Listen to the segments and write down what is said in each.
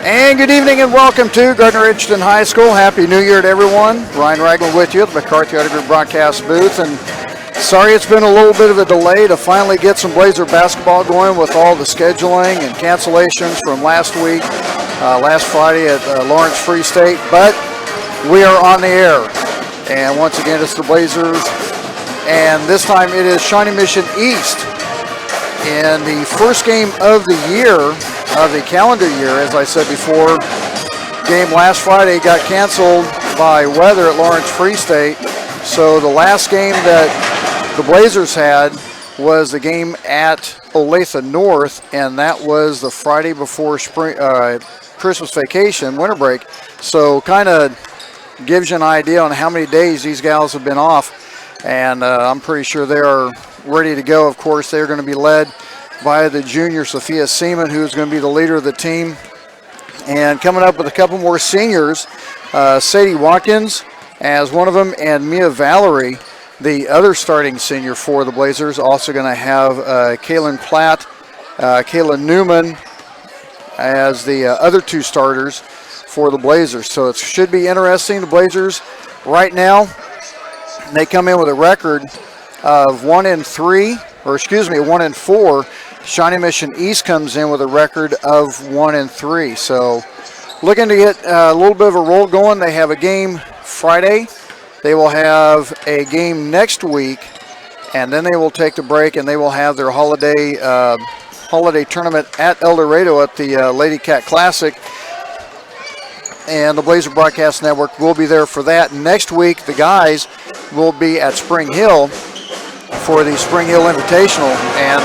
And good evening and welcome to Gardner Edgerton High School. Happy New Year to everyone. Ryan Ragland with you at the McCarthy Auto Group broadcast booth. And sorry it's been a little bit of a delay to finally get some Blazer basketball going with all the scheduling and cancellations from last week, last Friday at Lawrence Free State. But we are on the air. And once again, it's the Blazers. And this time it is Shawnee Mission East. In the first game of the year, of the calendar year, as I said before, game last Friday got canceled by weather at Lawrence Free State. So the last game that the Blazers had was the game at Olathe North, and that was the Friday before Christmas vacation, winter break. So kind of gives you an idea on how many days these gals have been off. And I'm pretty sure they are ready to go. Of course, they're going to be led by the junior Sophia Seaman, who's going to be the leader of the team. And coming up with a couple more seniors, Sadie Watkins as one of them, and Mia Valerie, the other starting senior for the Blazers. Also going to have Kaylin Platt, Kayla Newman as the other two starters for the Blazers. So it should be interesting. The Blazers right now, they come in with a record of 1-3, or excuse me, 1-4. Shawnee Mission East comes in with a record of 1-3. So looking to get a little bit of a roll going. They have a game Friday. They will have a game next week, and then they will take the break, and they will have their holiday tournament at El Dorado at the Lady Cat Classic. And the Blazer Broadcast Network will be there for that. Next week, the guys will be at Spring Hill for the Spring Hill Invitational. And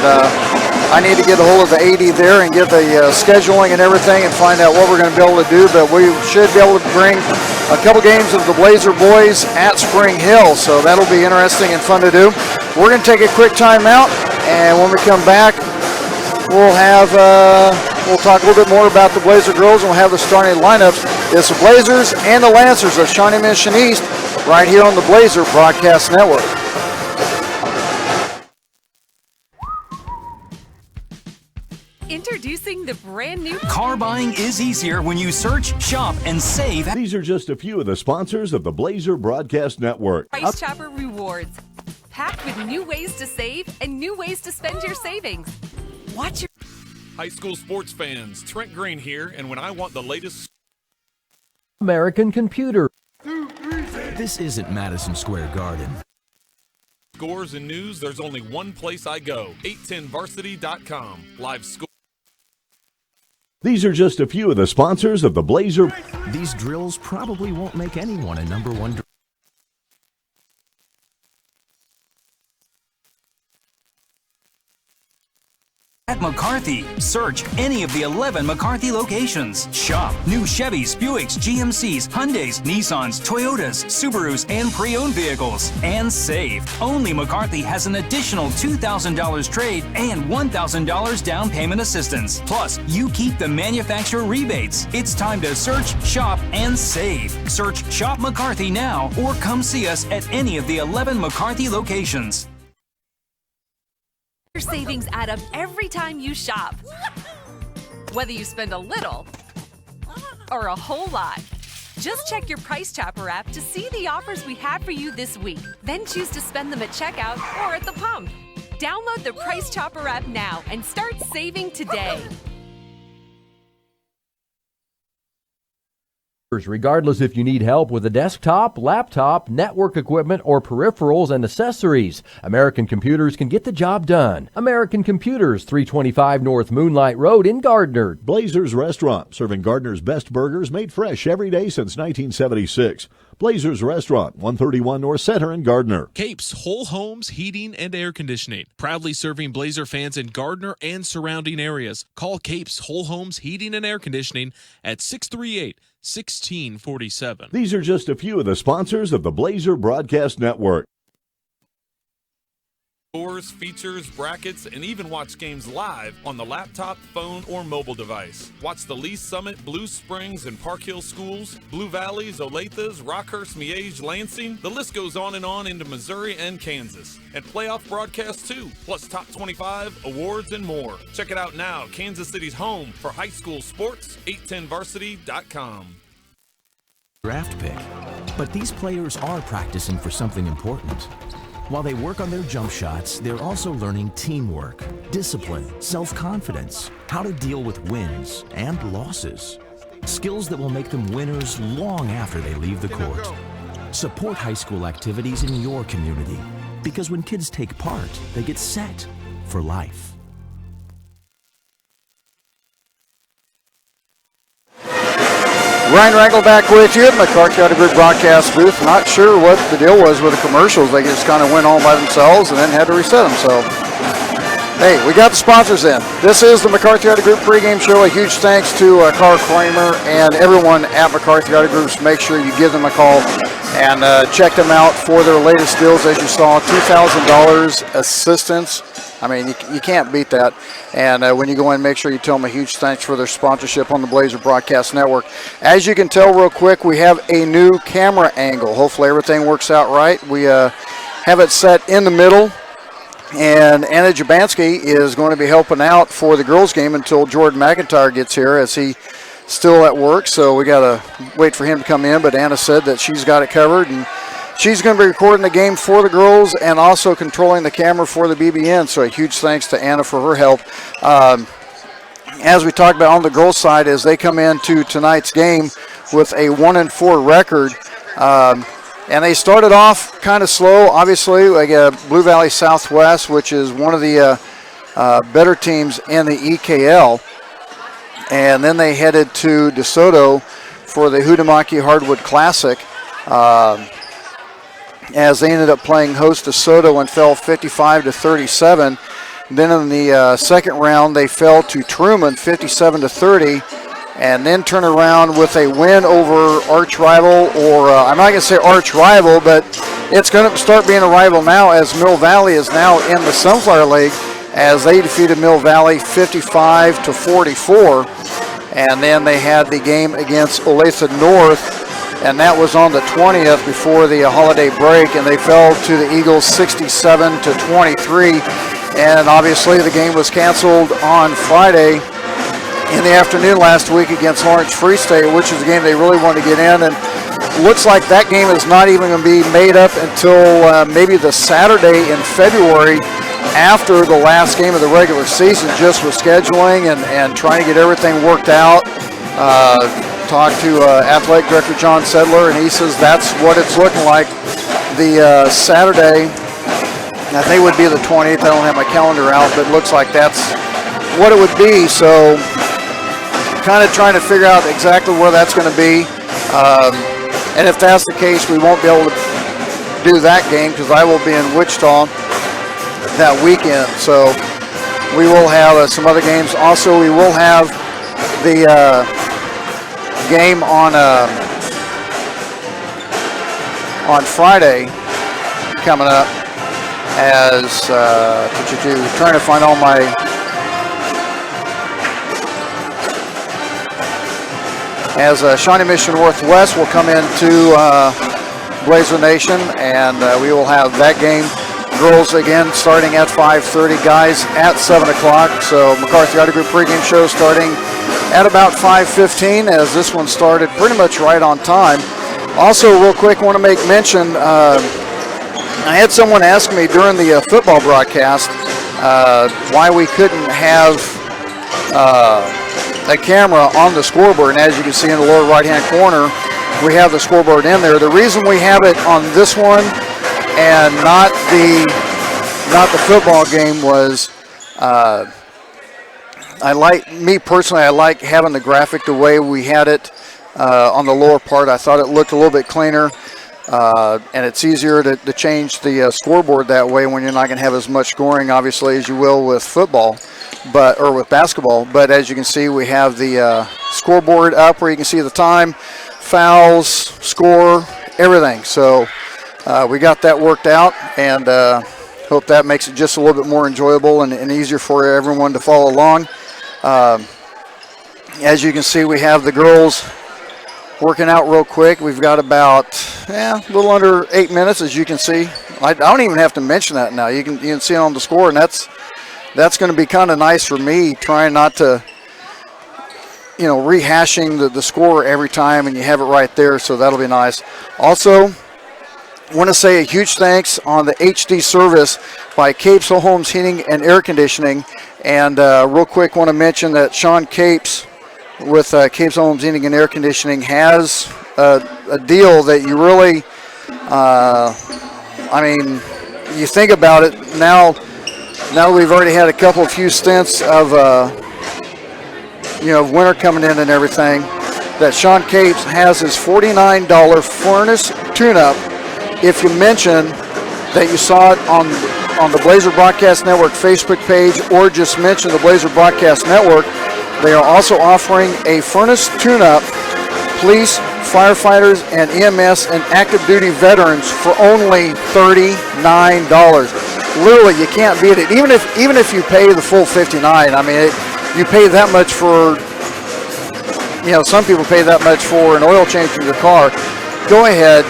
I need to get a hold of the AD there and get the scheduling and everything and find out what we're going to be able to do. But we should be able to bring a couple games of the Blazer boys at Spring Hill. So that'll be interesting and fun to do. We're going to take a quick timeout. And when we come back, we'll talk a little bit more about the Blazer girls, and we'll have the starting lineups. It's the Blazers and the Lancers of Shawnee Mission East right here on the Blazer Broadcast Network. Introducing the brand new Car buying is easier when you search, shop, and save. These are just a few of the sponsors of the Blazer Broadcast Network. Price Chopper Rewards, packed with new ways to save and new ways to spend your savings. Watch your high school sports fans. Trent Green here, and when I want the latest American Computer. This isn't Madison Square Garden. Scores and news, there's only one place I go. 810varsity.com. Live score. These are just a few of the sponsors of the Blazer. These drills probably won't make anyone a number one. At McCarthy, search any of the 11 McCarthy locations. Shop new Chevys, Buicks, GMCs, Hyundais, Nissans, Toyotas, Subarus, and pre-owned vehicles. And save. Only McCarthy has an additional $2,000 trade and $1,000 down payment assistance. Plus, you keep the manufacturer rebates. It's time to search, shop, and save. Search Shop McCarthy now or come see us at any of the 11 McCarthy locations. Your savings add up every time you shop. Whether you spend a little or a whole lot. Just check your Price Chopper app to see the offers we have for you this week. Then choose to spend them at checkout or at the pump. Download the Price Chopper app now and start saving today. Regardless if you need help with a desktop, laptop, network equipment, or peripherals and accessories, American Computers can get the job done. American Computers, 325 North Moonlight Road in Gardner. Blazers Restaurant, serving Gardner's best burgers made fresh every day since 1976. Blazers Restaurant, 131 North Center in Gardner. Capes Whole Homes Heating and Air Conditioning. Proudly serving Blazer fans in Gardner and surrounding areas. Call Capes Whole Homes Heating and Air Conditioning at 638-1647. These are just a few of the sponsors of the Blazer Broadcast Network. Scores, features, brackets, and even watch games live on the laptop, phone, or mobile device. Watch the Lee Summit, Blue Springs, and Park Hill schools, Blue Valleys, Olathes, Rockhurst, Miege, Lansing. The list goes on and on into Missouri and Kansas. And playoff broadcasts too, plus top 25, awards, and more. Check it out now, Kansas City's home for high school sports, 810varsity.com. Draft pick. But these players are practicing for something important. While they work on their jump shots, they're also learning teamwork, discipline, self-confidence, how to deal with wins and losses. Skills that will make them winners long after they leave the court. Support high school activities in your community, because when kids take part, they get set for life. Ryan Ragel back with you at McCarthy Auto Group broadcast booth. Not sure what the deal was with the commercials. They just kind of went on by themselves and then had to reset them. So, hey, we got the sponsors in. This is the McCarthy Auto Group pregame show. A huge thanks to Carl Kramer and everyone at McCarthy Auto Group. Make sure you give them a call and check them out for their latest deals. As you saw, $2,000 assistance. I mean, you can't beat that. And when you go in, make sure you tell them a huge thanks for their sponsorship on the Blazer Broadcast Network. As you can tell real quick, we have a new camera angle. Hopefully everything works out right. We have it set in the middle. And Anna Jabansky is going to be helping out for the girls' game until Jordan McIntyre gets here, as he's still at work. So we got to wait for him to come in. But Anna said that she's got it covered. And she's going to be recording the game for the girls and also controlling the camera for the BBN. So a huge thanks to Anna for her help. As we talked about on the girls' side, as they come into tonight's game with a 1-4 record, and they started off kind of slow. Obviously, like Blue Valley Southwest, which is one of the better teams in the EKL, and then they headed to DeSoto for the Hudamaki Hardwood Classic. As they ended up playing host to DeSoto and fell 55-37. Then in the second round, they fell to Truman 57-30, and then turn around with a win over arch rival, or I'm not going to say arch rival, but it's going to start being a rival now, as Mill Valley is now in the Sunflower League, as they defeated Mill Valley 55-44. And then they had the game against Olathe North, and that was on the 20th before the holiday break, and they fell to the Eagles 67-23. And obviously the game was canceled on Friday in the afternoon last week against Lawrence Free State, which is a game they really wanted to get in. And looks like that game is not even going to be made up until maybe the Saturday in February, after the last game of the regular season, just with scheduling and trying to get everything worked out. Talked to athletic director John Sedler, and he says that's what it's looking like. The Saturday, I think it would be the 20th. I don't have my calendar out, but it looks like that's what it would be. So kind of trying to figure out exactly where that's going to be. And if that's the case, we won't be able to do that game because I will be in Wichita that weekend. So we will have some other games. Also, we will have the game on Friday coming up, as trying to find all my Shawnee Mission Northwest will come into Blazer Nation, and we will have that game. Girls again starting at 5:30, guys at 7 o'clock. So McCarthy Auto Group pregame show starting at about 5:15, as this one started pretty much right on time. Also, real quick, want to make mention, I had someone ask me during the football broadcast why we couldn't have a camera on the scoreboard. And as you can see in the lower right-hand corner, we have the scoreboard in there. The reason we have it on this one and not the football game was I like having the graphic the way we had it on the lower part. I thought it looked a little bit cleaner, and it's easier to change the scoreboard that way when you're not going to have as much scoring, obviously, as you will with football, or with basketball. But as you can see, we have the scoreboard up where you can see the time, fouls, score, everything. So we got that worked out, and Hope that makes it just a little bit more enjoyable and easier for everyone to follow along. As you can see, we have the girls working out real quick. We've got about a little under 8 minutes, as you can see. I don't even have to mention that now. You can see it on the score, and that's going to be kind of nice for me, trying not to, rehashing the score every time, and you have it right there, so that'll be nice. Also, I want to say a huge thanks on the HD service by Capes Whole Homes Heating and Air Conditioning. And real quick, want to mention that Sean Capes with Capes Whole Homes Heating and Air Conditioning has a deal that you really, you think about it, now that we've already had a couple of few stints of, winter coming in and everything, that Sean Capes has his $49 furnace tune-up. If you mention that you saw it on the Blazer Broadcast Network Facebook page, or just mention the Blazer Broadcast Network, they are also offering a furnace tune-up, police, firefighters, and EMS and active duty veterans for only $39. Literally, you can't beat it. Even if you pay the full $59, you pay that much for, some people pay that much for an oil change in your car. Go ahead,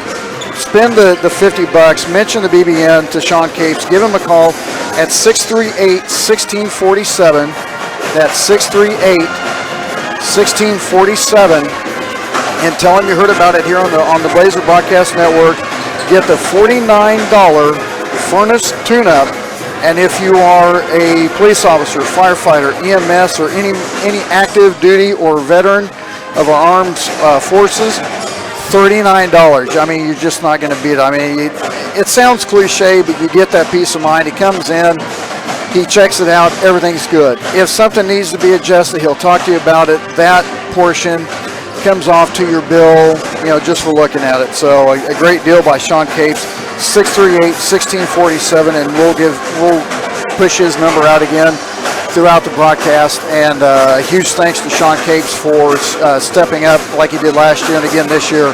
spend the $50, mention the BBN to Sean Capes, give him a call at 638-1647. That's 638-1647. And tell him you heard about it here on the Blazer Broadcast Network. Get the $49 furnace tune-up. And if you are a police officer, firefighter, EMS, or any active duty or veteran of our armed forces, $39. You're just not going to beat it. It sounds cliche, but you get that peace of mind. He comes in, he checks it out, everything's good. If something needs to be adjusted, he'll talk to you about it. That portion comes off to your bill, just for looking at it. So a great deal by Sean Capes, 638-1647, and we'll push his number out again throughout the broadcast. And a huge thanks to Sean Capes for stepping up like he did last year and again this year,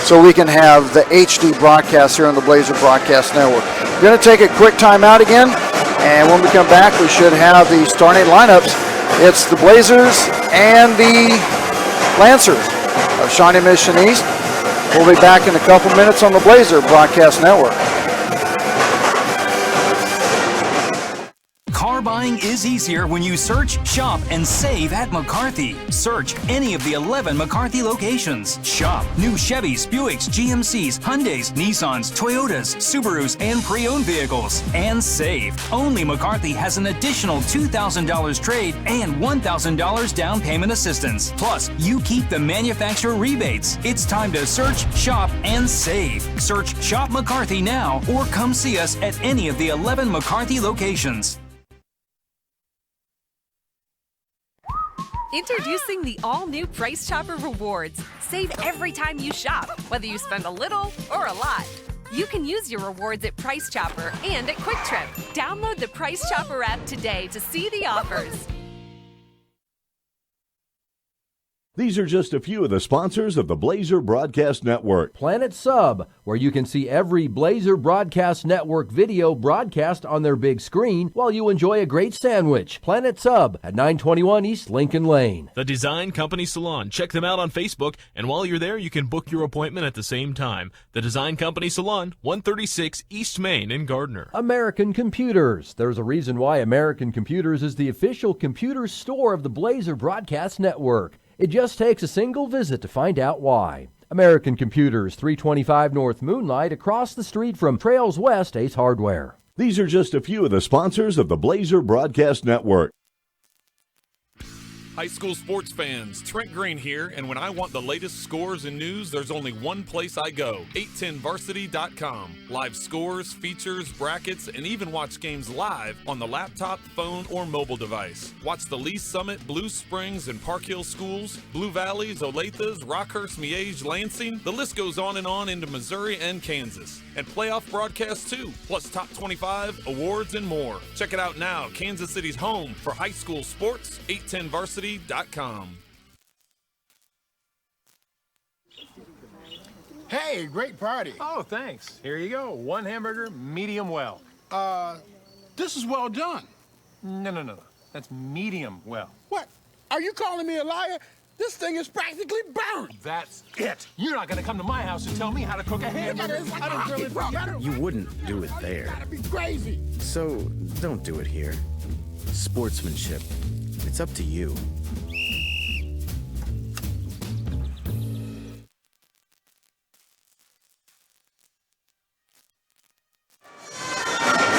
so we can have the HD broadcast here on the Blazer Broadcast Network. We're going to take a quick time out again, and when we come back, we should have the starting lineups. It's the Blazers and the Lancers of Shawnee Mission East. We'll be back in a couple minutes on the Blazer Broadcast Network. Car buying is easier when you search, shop, and save at McCarthy. Search any of the 11 McCarthy locations. Shop new Chevys, Buicks, GMCs, Hyundais, Nissans, Toyotas, Subarus, and pre-owned vehicles. And save. Only McCarthy has an additional $2,000 trade and $1,000 down payment assistance. Plus, you keep the manufacturer rebates. It's time to search, shop, and save. Search Shop McCarthy now, or come see us at any of the 11 McCarthy locations. Introducing the all-new Price Chopper Rewards. Save every time you shop, whether you spend a little or a lot. You can use your rewards at Price Chopper and at Quick Trip. Download the Price Chopper app today to see the offers. These are just a few of the sponsors of the Blazer Broadcast Network. Planet Sub, where you can see every Blazer Broadcast Network video broadcast on their big screen while you enjoy a great sandwich. Planet Sub at 921 East Lincoln Lane. The Design Company Salon. Check them out on Facebook, and while you're there, you can book your appointment at the same time. The Design Company Salon, 136 East Main in Gardner. American Computers. There's a reason why American Computers is the official computer store of the Blazer Broadcast Network. It just takes a single visit to find out why. American Computers, 325 North Moonlight, across the street from Trails West Ace Hardware. These are just a few of the sponsors of the Blazer Broadcast Network. High school sports fans, Trent Green here, and when I want the latest scores and news, there's only one place I go, 810varsity.com. Live scores, features, brackets, and even watch games live on the laptop, phone, or mobile device. Watch the Lee Summit, Blue Springs, and Park Hill schools, Blue Valleys, Olathes, Rockhurst, Miege, Lansing. The list goes on and on into Missouri and Kansas. And playoff broadcasts too, plus top 25, awards, and more. Check it out now, Kansas City's home for high school sports, 810varsity.com. Hey, great party. Oh, thanks. Here you go. One hamburger, medium well. This is well done. No. That's medium well. What? Are you calling me a liar? This thing is practically burned. That's it. You're not gonna come to my house and tell me how to cook a hamburger. You wouldn't do it there. Gotta be crazy. So don't do it here. Sportsmanship. It's up to you.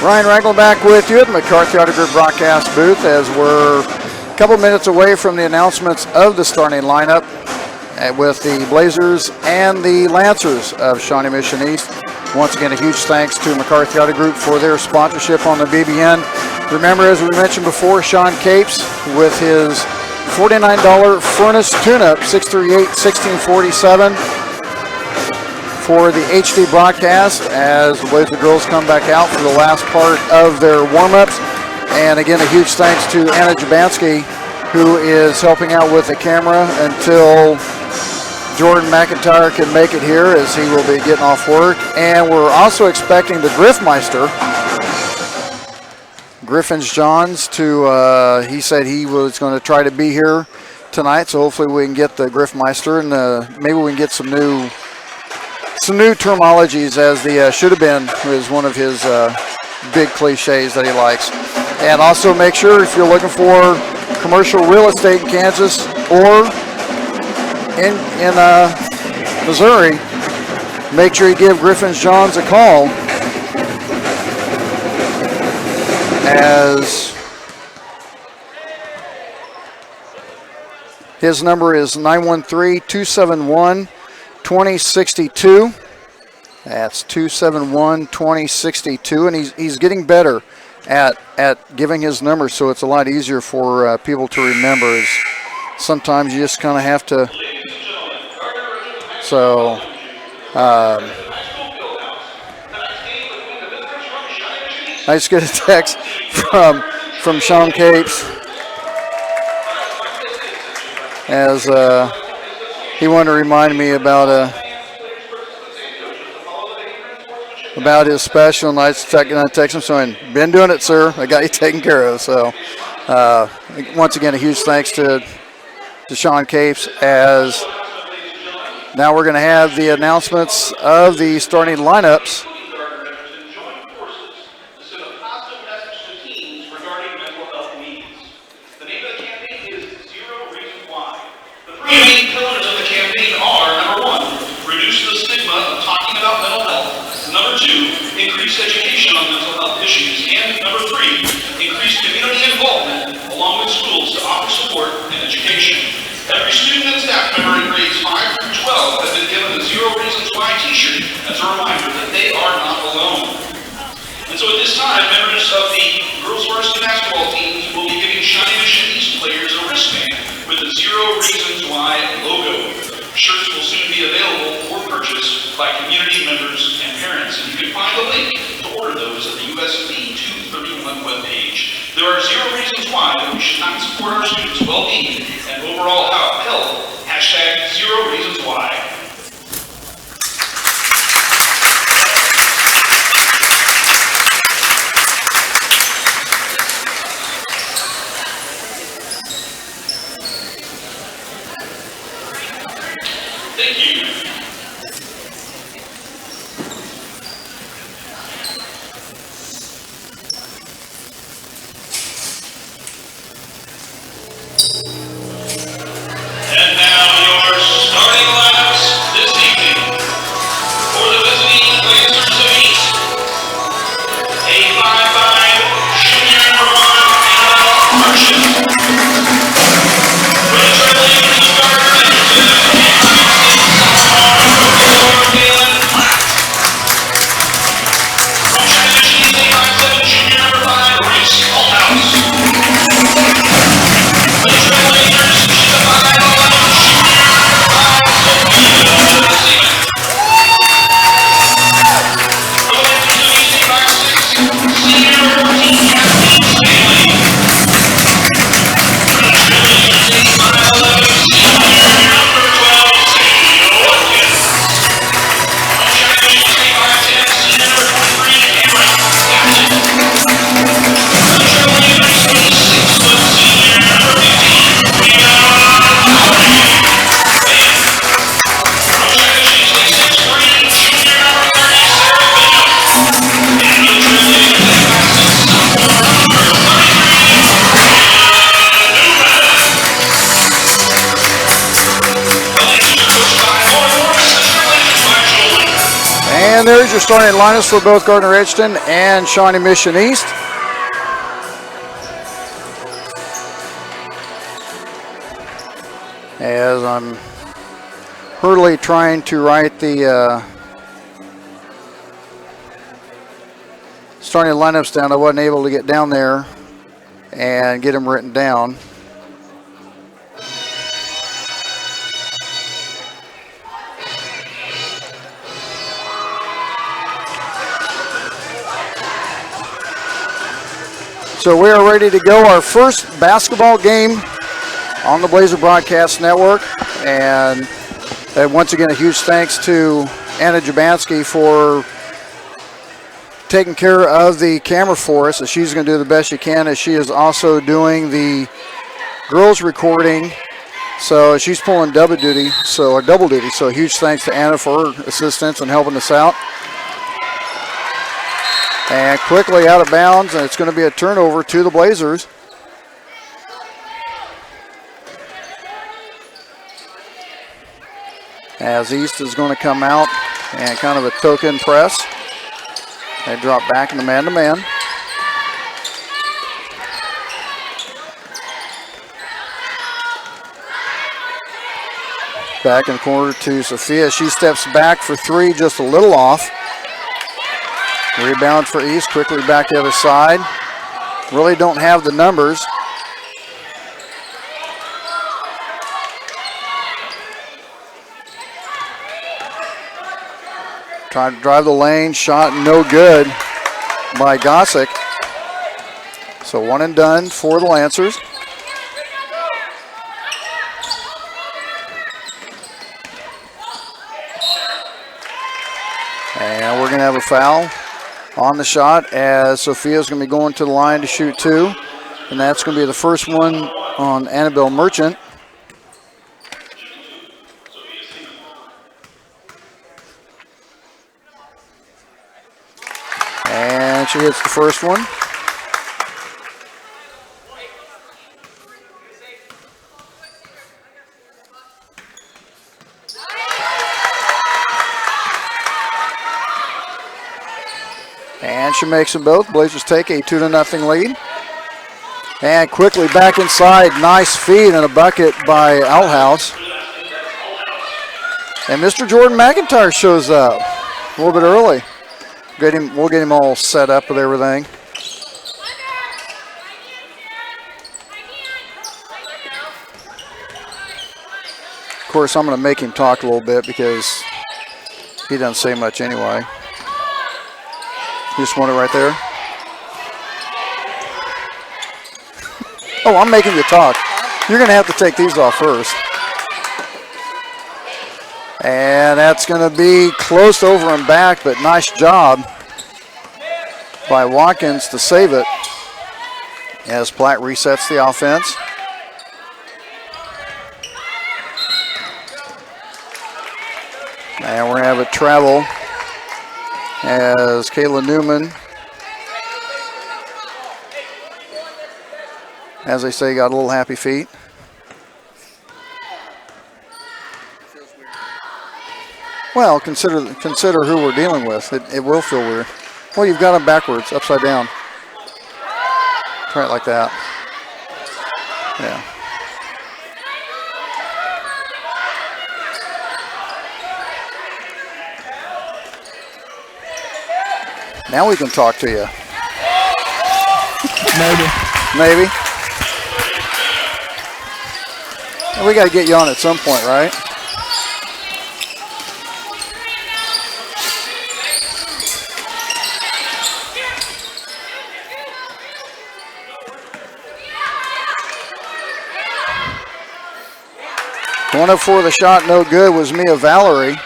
Ryan Ragland back with you at the McCarthy Auto Group broadcast booth as we're a couple minutes away from the announcements of the starting lineup with the Blazers and the Lancers of Shawnee Mission East. Once again, a huge thanks to McCarthy Auto Group for their sponsorship on the BBN. Remember, as we mentioned before, Sean Capes with his $49 furnace tune-up, 638-1647. For the HD broadcast as the Blazer girls come back out for the last part of their warm-ups. And again, a huge thanks to Anna Jabansky, who is helping out with the camera until Jordan McIntyre can make it here, as he will be getting off work. And we're also expecting the Griffmeister, Griffin's Johns, to, he said he was going to try to be here tonight, so hopefully we can get the Griffmeister, and maybe we can get some new terminologies, as the should have been is one of his big cliches that he likes. And also make sure, if you're looking for commercial real estate in Kansas or in Missouri, make sure you give Griffin's Johns a call, as his number is 913-271-2062. That's 271-2062, and he's getting better at giving his number, so it's a lot easier for people to remember. Sometimes you just kind of have to. So, I just get a text from Sean Capes as he wanted to remind me about his special, and I text him saying, "Been doing it, sir. I got you taken care of." So, once again, a huge thanks to Sean Capes, as now we're going to have the announcements of the starting lineups. The main pillars of the campaign are, number 1, reduce the stigma of talking about mental health. Number 2, increase education on mental health issues. And number 3, increase community involvement along with schools to offer support and education. Every student and staff member in grades 5 through 12 has been given a Zero Reasons Why t-shirt as a reminder that they are not alone. And so at this time, members of the girls varsity basketball teams will be giving Shawnee Mission East players a wristband with the Zero Reasons Why logo. Shirts will soon be available for purchase by community members and parents, and you can find a link to order those at the USD 231 webpage. There are 0 reasons why we should not support our students' well-being and overall health. Hashtag 0 reasons why. Thank you. And now your starting And there's your starting lineups for both Gardner Edgerton and Shawnee Mission East. As I'm hurriedly trying to write the starting lineups down, I wasn't able to get down there and get them written down. So we are ready to go. Our first basketball game on the Blazer Broadcast Network. And once again, a huge thanks to Anna Jabansky for taking care of the camera for us. She's going to do the best she can, as she is also doing the girls recording. So she's pulling double duty. So a huge thanks to Anna for her assistance and helping us out. And quickly out of bounds, and it's going to be a turnover to the Blazers. As East is going to come out and kind of a token press. They drop back in the man-to-man. Back in the corner to Sophia. She steps back for three, just a little off. Rebound for East, quickly back the other side. Really don't have the numbers. Trying to drive the lane, shot no good by Gossick. So one and done for the Lancers. And we're going to have a foul on the shot, as Sophia's going to be going to the line to shoot two. And that's going to be the first one on Annabelle Merchant. And she hits the first one. And she makes them both. Blazers take a 2-0 lead. And quickly back inside. Nice feed and a bucket by Outhouse. And Mr. Jordan McIntyre shows up a little bit early. We'll get him all set up with everything. Of course, I'm going to make him talk a little bit because he doesn't say much anyway. You just want it right there? Oh, I'm making you talk. You're going to have to take these off first. And that's going to be close over and back, but nice job by Watkins to save it as Platt resets the offense. And we're going to have a travel as Kayla Newman, as they say, got a little happy feet. Well, consider who we're dealing with. It will feel weird. Well, you've got them backwards, upside down. Try it like that. Yeah. Now we can talk to you. Maybe. And we got to get you on at some point, right? Going up for the shot, no good, was Mia Valerie.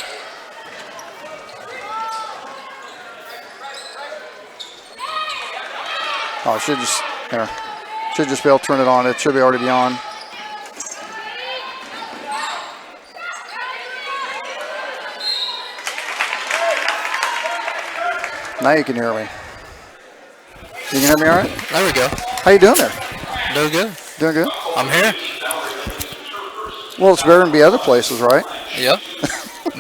Oh, should just be able to turn it on. It should be already be on. Now you can hear me. You can hear me all right? There we go. How you doing there? Doing good. Doing good? I'm here. Well, it's better than be other places, right? Yep.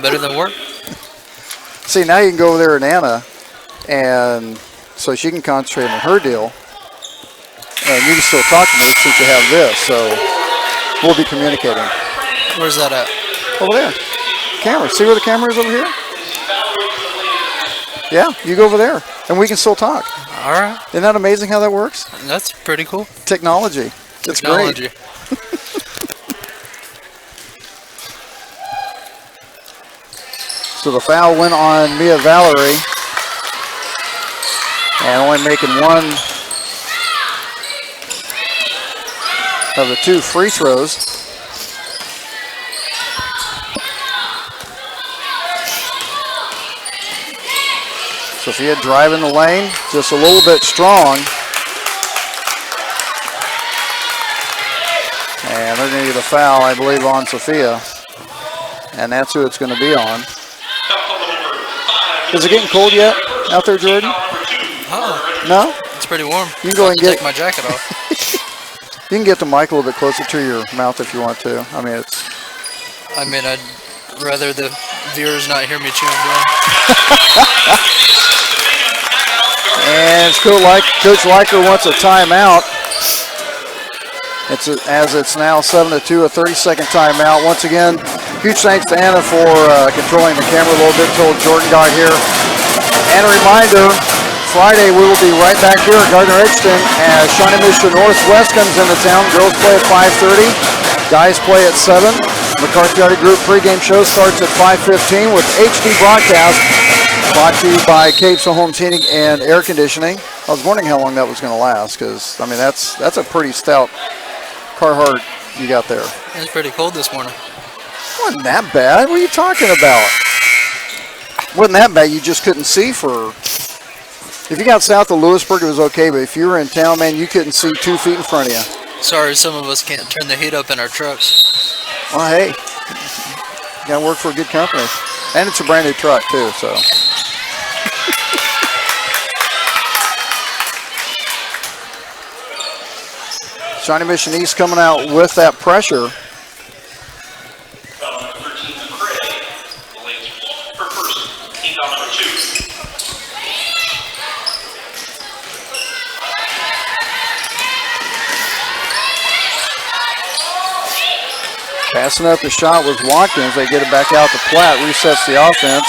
Better than work. See, now you can go over there and Anna, and so she can concentrate on her deal. And you can still talk to me since you have this, so we'll be communicating. Where's that at? Over there. Camera. See where the camera is over here? Yeah, you go over there, and we can still talk. All right. Isn't that amazing how that works? That's pretty cool. Technology. It's Technology. great. So the foul went on Mia Valerie, and only making one of the 2 free throws. Sophia driving the lane, just a little bit strong. And they're going to get a foul, I believe, on Sophia. And that's who it's going to be on. Is it getting cold yet out there, Jordan? No? It's pretty warm. You can go and take my jacket off. You can get the mic a little bit closer to your mouth if you want to. I mean, I'd rather the viewers not hear me chewing gum. And Coach Liker wants a timeout. As it's now 7-2, a 30-second timeout. Once again, huge thanks to Anna for controlling the camera a little bit until Jordan got here. And a reminder, Friday we will be right back here at Gardner Edgerton as Shawnee Mission Northwest comes into town. Girls play at 5:30, guys play at 7. McCarthy Arctic Group pregame show starts at 5:15 with HD broadcast brought to you by Capes Homes Heating and Air Conditioning. I was wondering how long that was going to last because, I mean, that's a pretty stout Carhartt you got there. It was pretty cold this morning. Wasn't that bad. What are you talking about? Wasn't that bad. You just couldn't see for... If you got south of Lewisburg, it was okay, but if you were in town, man, you couldn't see 2 feet in front of you. Sorry, some of us can't turn the heat up in our trucks. Well, hey, you got to work for a good company. And it's a brand new truck, too, so... Shawnee Mission East coming out with that pressure. Passing up the shot was Watkins. They get it back out to Platt, resets the offense.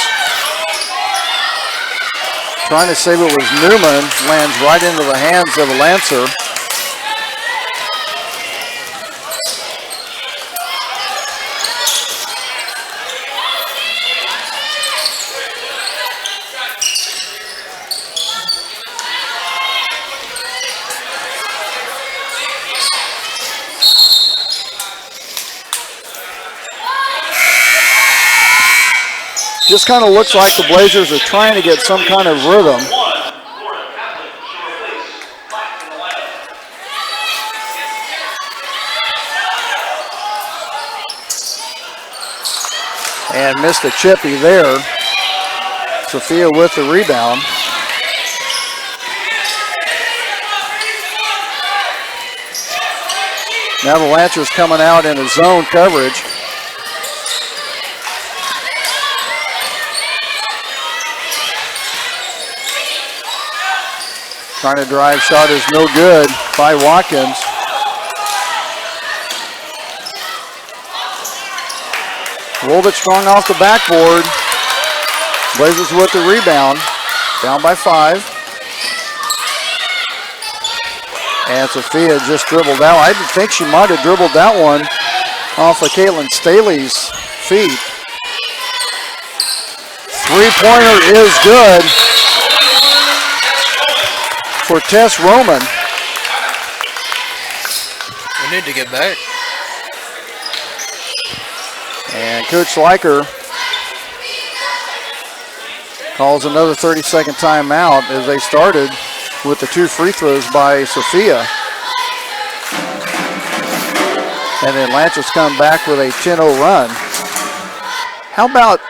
Trying to save it was Newman, lands right into the hands of a Lancer. Just kind of looks like the Blazers are trying to get some kind of rhythm. And missed a chippy there. Sophia with the rebound. Now the Lancers coming out in a zone coverage. Trying to drive shot is no good by Watkins. A little bit strong off the backboard. Blazers with the rebound. Down by 5. And Sophia just dribbled out. I think she might have dribbled that one off of Caitlin Staley's feet. Three-pointer is good for Tess Roman. We need to get back. And Coach Liker calls another 30-second timeout as they started with the 2 free throws by Sophia. And then Lancers come back with a 10-0 run. How about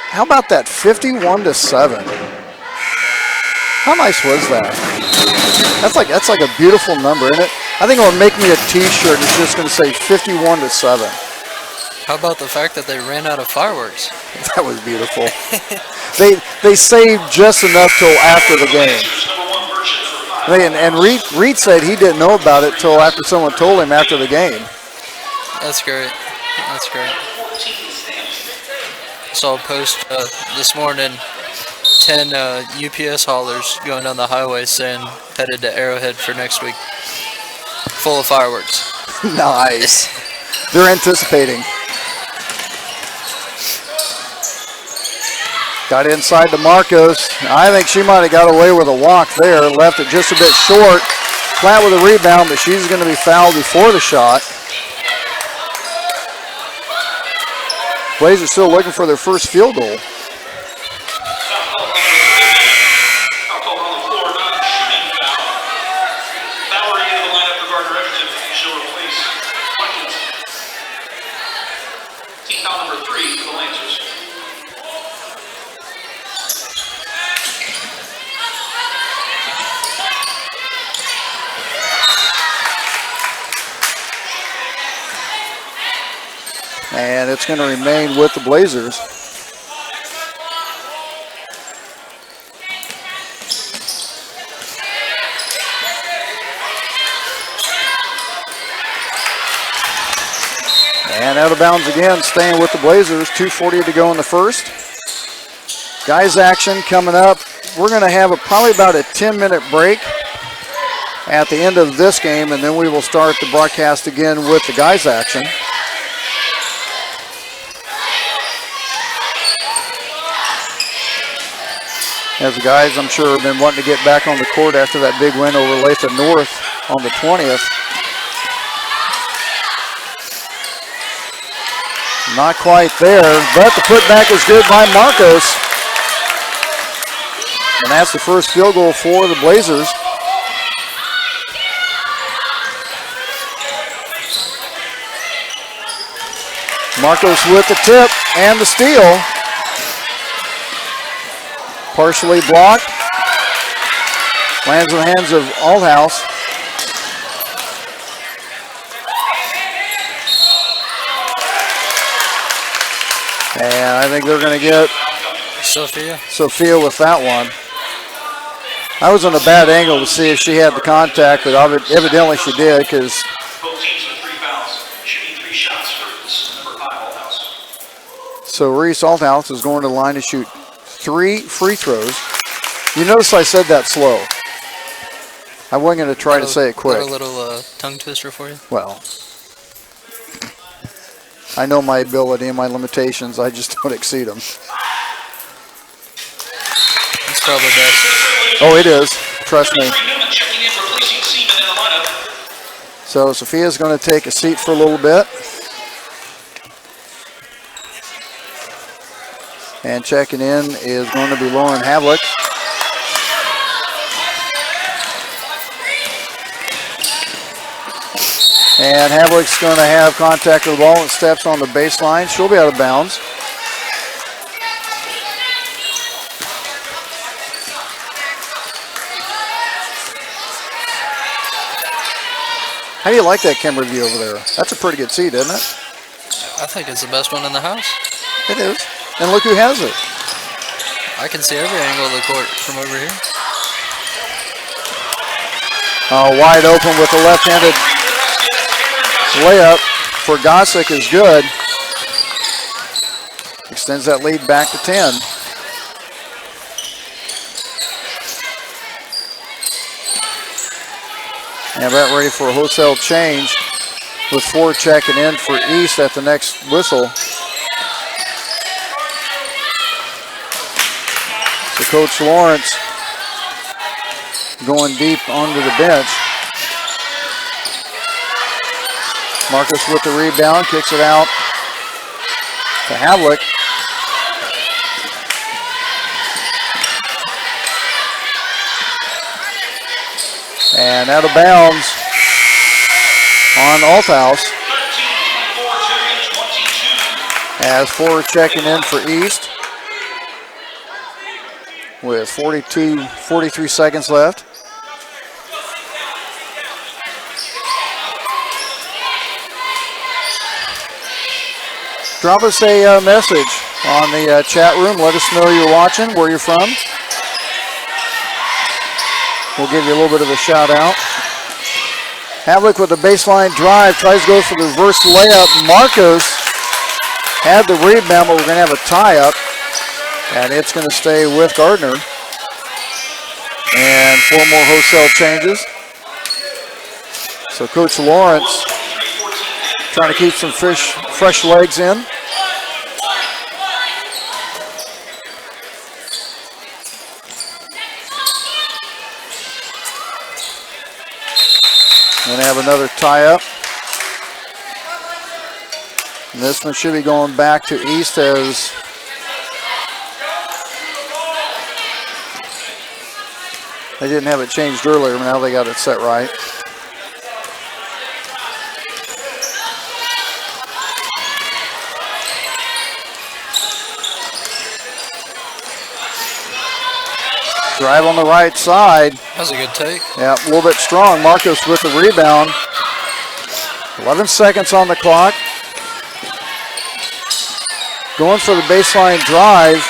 that 51-7? How nice was that? That's like a beautiful number, isn't it? I think it'll make me a T-shirt. It's just going to say 51-7. How about the fact that they ran out of fireworks? That was beautiful. They saved just enough till after the game. And Reed said he didn't know about it till after someone told him after the game. That's great. That's great. Saw a post this morning, 10 UPS haulers going down the highway saying headed to Arrowhead for next week. Full of fireworks. Nice. They're anticipating. Got inside to Marcos. I think she might have got away with a walk there. Left it just a bit short. Flat with a rebound, but she's going to be fouled before the shot. Blazers still looking for their first field goal. And it's going to remain with the Blazers. And out of bounds again, staying with the Blazers. 2:40 to go in the first. Guys action coming up. We're going to have probably about a 10-minute break at the end of this game, and then we will start the broadcast again with the guys action. As the guys, I'm sure, have been wanting to get back on the court after that big win over Lathan North on the 20th. Not quite there, but the putback is good by Marcos. And that's the first field goal for the Blazers. Marcos with the tip and the steal. Partially blocked. Lands in the hands of Althouse. And I think they're going to get Sophia with that one. I was on a bad angle to see if she had the contact, but evidently she did, because Both teams with 3 fouls, shooting 3 shots for number 5 Althouse. so Reese Althouse is going to the line to shoot 3 free throws. You notice I said that slow. I wasn't going to try to say it quick. A little tongue twister for you? Well, I know my ability and my limitations. I just don't exceed them. It's probably best. Oh, it is. Trust me. So Sophia's going to take a seat for a little bit. And checking in is going to be Lauren Havlick. And Havlick's going to have contact with the ball and steps on the baseline. She'll be out of bounds. How do you like that camera view over there? That's a pretty good seat, isn't it? I think it's the best one in the house. It is. And look who has it. I can see every angle of the court from over here. Wide open with a left-handed layup for Gossick is good. Extends that lead back to 10. And about ready for a wholesale change with 4 checking in for East at the next whistle. So Coach Lawrence going deep onto the bench. Marcus with the rebound, kicks it out to Havlick. And out of bounds on Althouse. As 4 checking in for East with 43 seconds left. Drop us a message on the chat room. Let us know you're watching, where you're from. We'll give you a little bit of a shout out. Havlick with the baseline drive, tries to go for the reverse layup. Marcos had the rebound, but we're going to have a tie-up, and it's going to stay with Gardner. And 4 more wholesale changes. So Coach Lawrence trying to keep some fresh legs in. Going to have another tie-up. And this one should be going back to East as they didn't have it changed earlier, but now they got it set right. Drive on the right side. That was a good take. Yeah, a little bit strong. Marcos with the rebound. 11 seconds on the clock. Going for the baseline drive.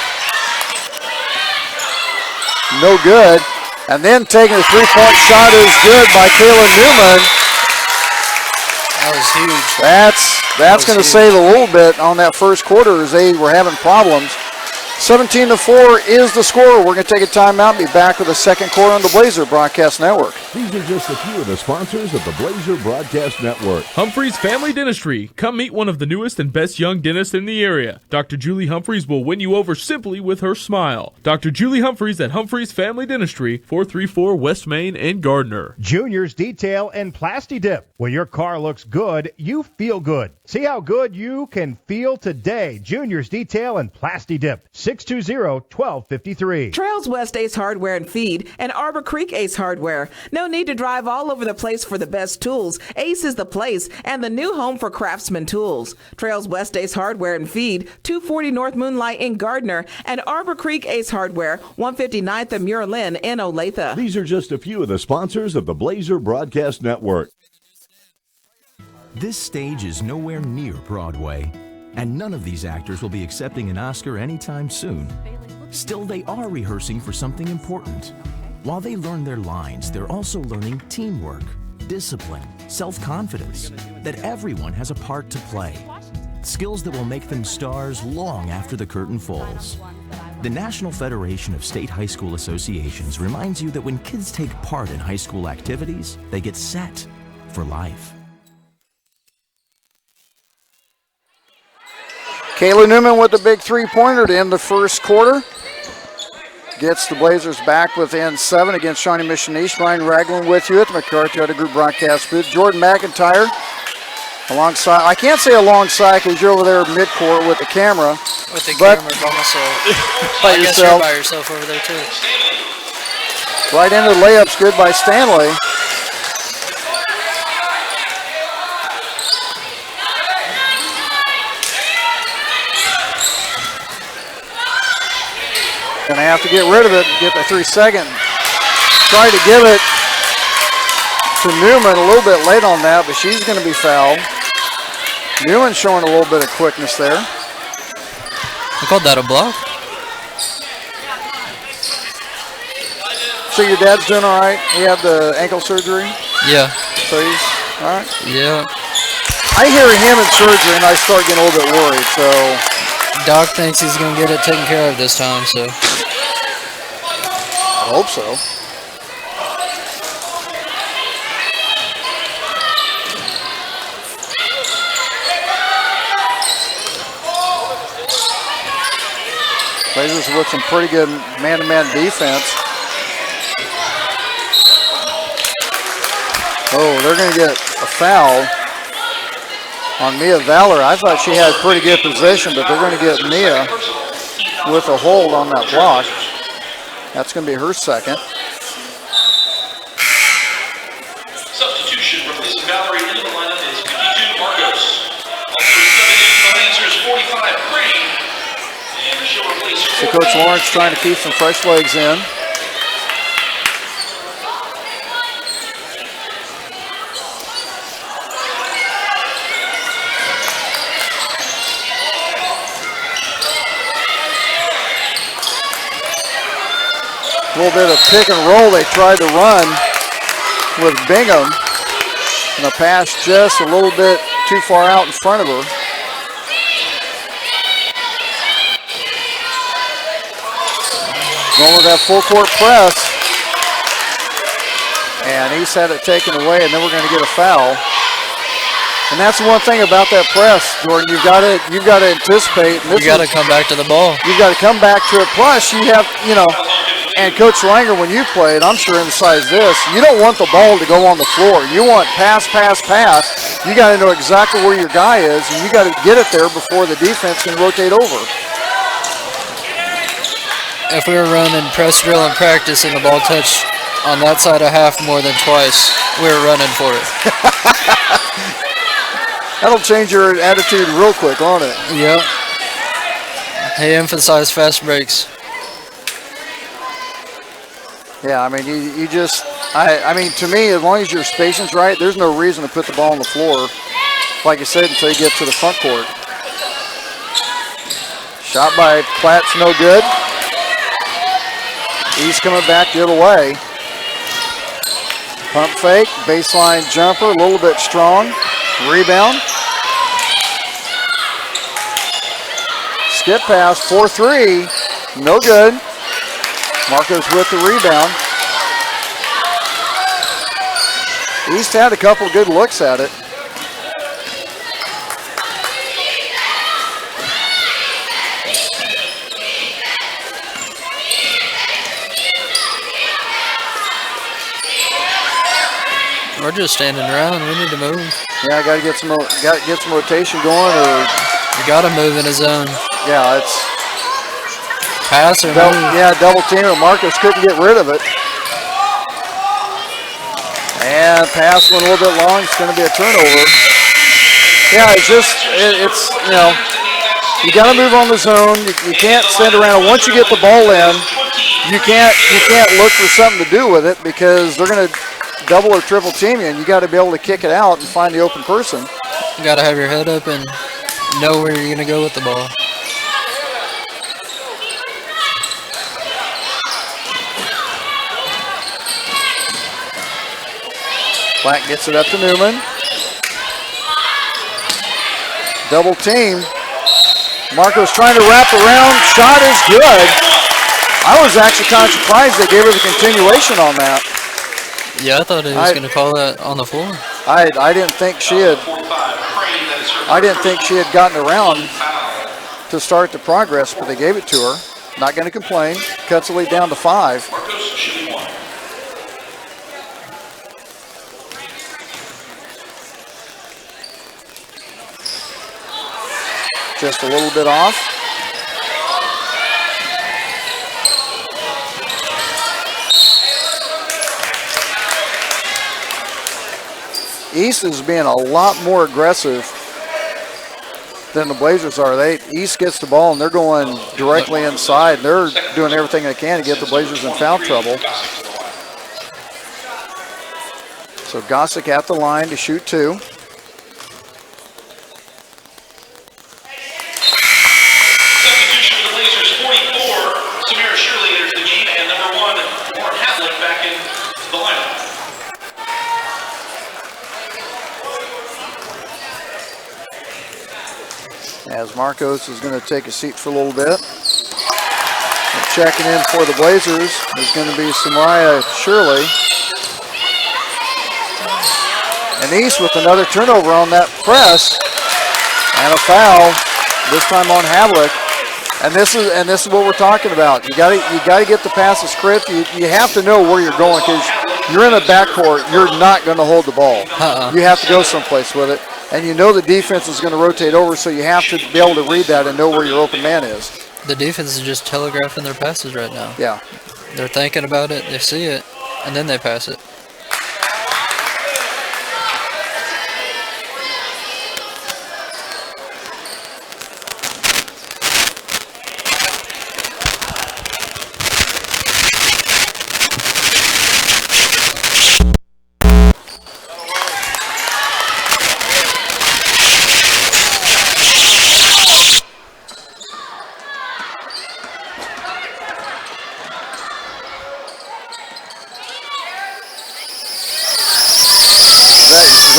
No good. And then taking a three-point shot is good by Kayla Newman. That was huge. That's going to save a little bit on that first quarter as they were having problems. 17-4 is the score. We're going to take a timeout and be back with the second quarter on the Blazer Broadcast Network. These are just a few of the sponsors of the Blazer Broadcast Network. Humphreys Family Dentistry. Come meet one of the newest and best young dentists in the area. Dr. Julie Humphreys will win you over simply with her smile. Dr. Julie Humphreys at Humphreys Family Dentistry, 434 West Main in Gardner. Junior's Detail and Plasti Dip. When your car looks good, you feel good. See how good you can feel today. Junior's Detail and Plasti Dip. 620-1253. Trails West Ace Hardware and Feed and Arbor Creek Ace Hardware. No need to drive all over the place for the best tools. Ace is the place and the new home for Craftsman tools. Trails West Ace Hardware and Feed, 240 North Moonlight in Gardner, and Arbor Creek Ace Hardware, 159th and Muir Lynn in Olathe. These are just a few of the sponsors of the Blazer Broadcast Network. This stage is nowhere near Broadway, and none of these actors will be accepting an Oscar anytime soon. Still, they are rehearsing for something important. While they learn their lines, they're also learning teamwork, discipline, self-confidence, that everyone has a part to play. Skills that will make them stars long after the curtain falls. The National Federation of State High School Associations reminds you that when kids take part in high school activities, they get set for life. Kayla Newman with the big three-pointer to end the first quarter. Gets the Blazers back within 7 against Shawnee Mission East. Ryan Ragland with you at the McCarthy Auto Group broadcast booth. Jordan McIntyre alongside. I can't say alongside because you're over there midcourt with the camera. With the camera by myself. By I guess yourself. you're by yourself over there too. Right into the layups, good by Stanley. Gonna have to get rid of it, get the 3-second. Tried to give it to Newman a little bit late on that, but she's gonna be fouled. Newman showing a little bit of quickness there. I called that a block. So your dad's doing all right? He had the ankle surgery? Yeah. So he's all right? Yeah. I hear him in surgery and I start getting a little bit worried, so. Doc thinks he's going to get it taken care of this time, so. I hope so. Blazers with some pretty good man-to-man defense. Oh, they're going to get a foul on Mia Valor. I thought she had pretty good position, but they're going to get Mia with a hold on that block. That's going to be her second. Substitution replacing Valerie into the lineup is 52 Marcos. Also subbing in for Lancers 45 Pregame. And she'll replace So Coach Lawrence trying to keep some fresh legs in. A little bit of pick and roll they tried to run with Bingham. And the pass just a little bit too far out in front of her. Going with that full court press. And he's had it taken away, and then we're going to get a foul. And that's the one thing about that press, Jordan. You've got to anticipate. You got to come back to the ball. You've got to come back to it. Plus, you have, and Coach Langer, when you played, I'm sure emphasized this, you don't want the ball to go on the floor. You want pass, pass, pass. You got to know exactly where your guy is, and you got to get it there before the defense can rotate over. If we were running press drill and practice and the ball touched on that side of half more than twice, we were running for it. That'll change your attitude real quick, won't it? Yep. He emphasized fast breaks. Yeah, I mean, you just, I mean, to me, as long as your spacing's right, there's no reason to put the ball on the floor, like you said, until you get to the front court. Shot by Platt's no good. He's coming back the other way. Pump fake, baseline jumper, a little bit strong. Rebound. Skip pass, 4-3, no good. Marcos with the rebound. East had a couple good looks at it. We're just standing around. We need to move. Yeah, got to get some rotation going, or you got to move in a zone. Yeah, it's pass or move. Yeah, double team, and Marcos couldn't get rid of it. And pass went a little bit long. It's going to be a turnover. Yeah, it's you got to move on the zone. You can't stand around. Once you get the ball in, you can't look for something to do with it because they're going to double or triple team you, and you got to be able to kick it out and find the open person. You got to have your head up and know where you're going to go with the ball. Black gets it up to Newman. Double team. Marco's trying to wrap around. Shot is good. I was actually kind of surprised they gave her the continuation on that. Yeah, I thought he was going to call that on the floor. I didn't think she had gotten around to start the progress, but they gave it to her. Not going to complain. Cuts the lead down to 5. Just a little bit off. East is being a lot more aggressive than the Blazers are. East gets the ball and they're going directly inside. They're doing everything they can to get the Blazers in foul trouble. So Gossick at the line to shoot 2. Substitution for the Blazers, 44. Samira Shirley enters the game, and number 1, Lauren Havlick back in the lineup. As Marcos is going to take a seat for a little bit. And checking in for the Blazers is going to be Samira Shirley. And East with another turnover on that press. And a foul, this time on Havlick. And this is what we're talking about. You got to get the passes crisp. You have to know where you're going because you're in a backcourt. You're not going to hold the ball. You have to go someplace with it. And you know the defense is going to rotate over, so you have to be able to read that and know where your open man is. The defense is just telegraphing their passes right now. Yeah. They're thinking about it, they see it, and then they pass it.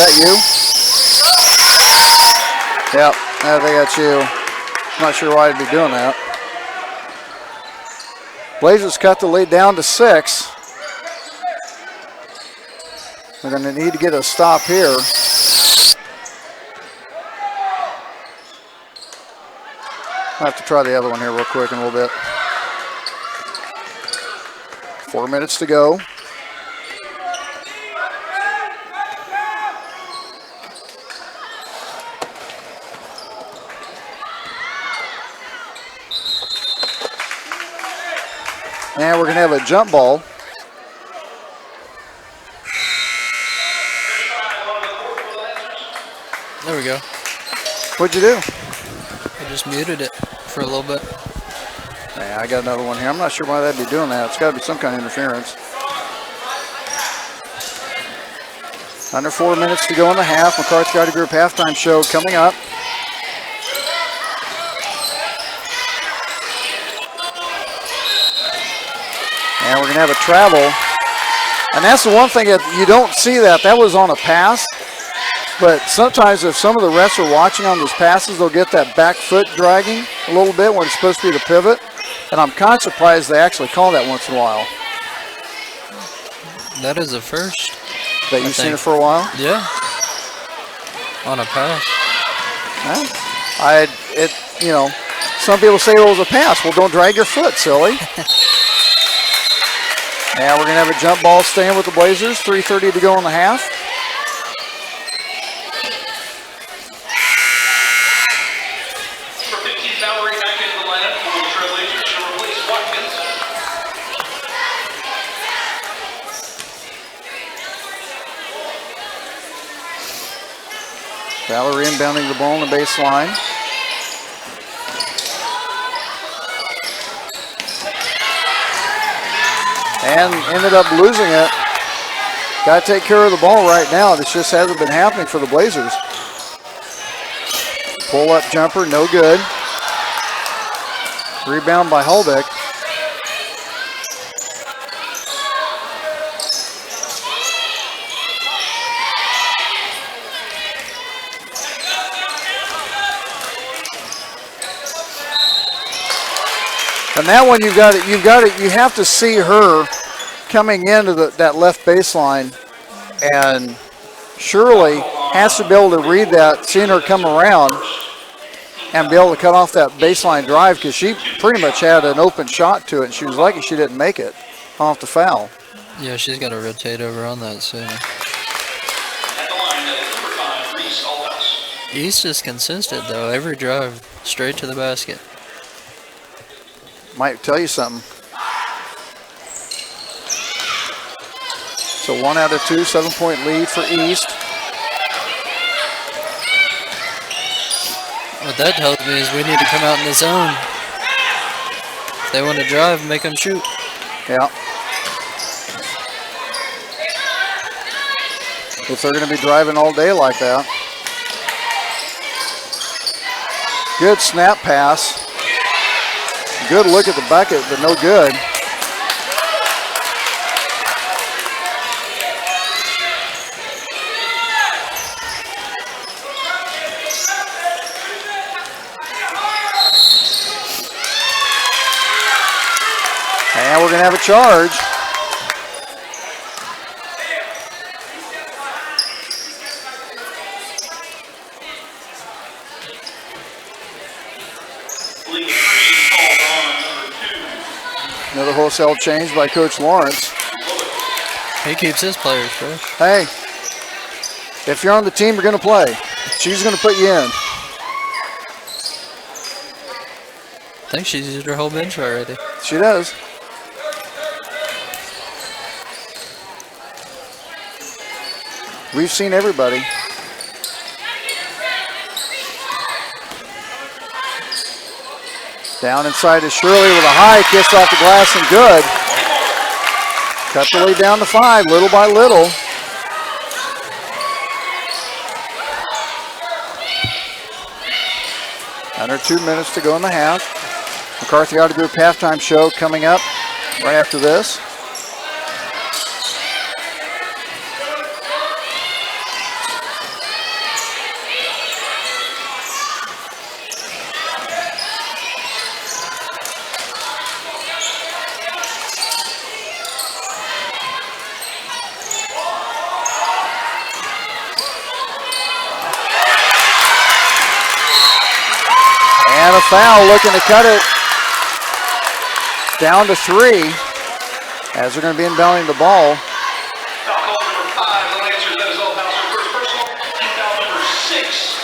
that you? Yep, I think that's you. I'm not sure why I'd be doing that. Blazers cut the lead down to 6. They're going to need to get a stop here. I'll have to try the other one here real quick in a little bit. 4 minutes to go. And we're going to have a jump ball. There we go. What'd you do? I just muted it for a little bit. Yeah, I got another one here. I'm not sure why they'd be doing that. It's got to be some kind of interference. Under 4 minutes to go in the half. McCarthy Garden Group halftime show coming up. And we're going to have a travel. And that's the one thing that you don't see that. That was on a pass. But sometimes if some of the refs are watching on those passes, they'll get that back foot dragging a little bit when it's supposed to be the pivot. And I'm kind of surprised they actually call that once in a while. That is a first. That you've seen it for a while? Yeah. On a pass. Well, some people say it was a pass. Well, don't drag your foot, silly. Now we're going to have a jump ball staying with the Blazers. 3:30 to go in the half. Number 15, Valerie back into the lineup for the Trailblazers to replace Watkins. Valerie inbounding the ball on the baseline. And ended up losing it. Got to take care of the ball right now. This just hasn't been happening for the Blazers. Pull-up jumper, no good. Rebound by Hulbeck. And that one you have to see her coming into that left baseline, and Shirley has to be able to read that, seeing her come around and be able to cut off that baseline drive, because she pretty much had an open shot to it, and she was lucky she didn't make it off the foul. Yeah, she's got to rotate over on that soon. At the line, that is number 5, Reese Allhouse. East is consistent, though. Every drive, straight to the basket. Might tell you something. So 1 out of 2, 7-point lead for East. What that tells me is we need to come out in the zone. If they want to drive, make them shoot. Yeah. If they're going to be driving all day like that. Good snap pass. Good look at the bucket, but no good. And we're going to have a charge. Another wholesale change by Coach Lawrence. He keeps his players fresh. Hey, if you're on the team, you're going to play. She's going to put you in. I think she's used her whole bench already. She does. We've seen everybody. Down inside to Shirley with a high kiss off the glass and good. Cut the lead down to 5, little by little. Under 2 minutes to go in the half. McCarthy Auto Group halftime show coming up right after this. foul, looking to cut it down to 3 as they're going to be inbounding the ball. Foul call number 5, the Lancers. That is all fouls. Their first personal. And foul number 6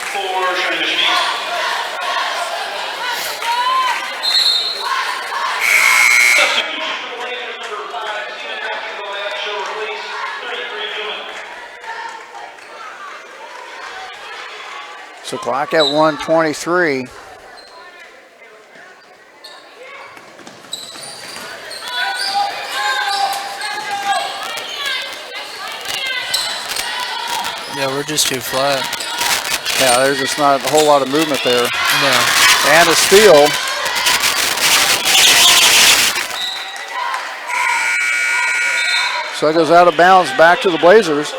for Shawnee Mission East. Substitution for the Lancers, number 5, Steven Patrick, the last show release, 33 Newman. So clock at 1:23. Yeah, we're just too flat. Yeah, there's just not a whole lot of movement there. No. And a steal. So it goes out of bounds back to the Blazers.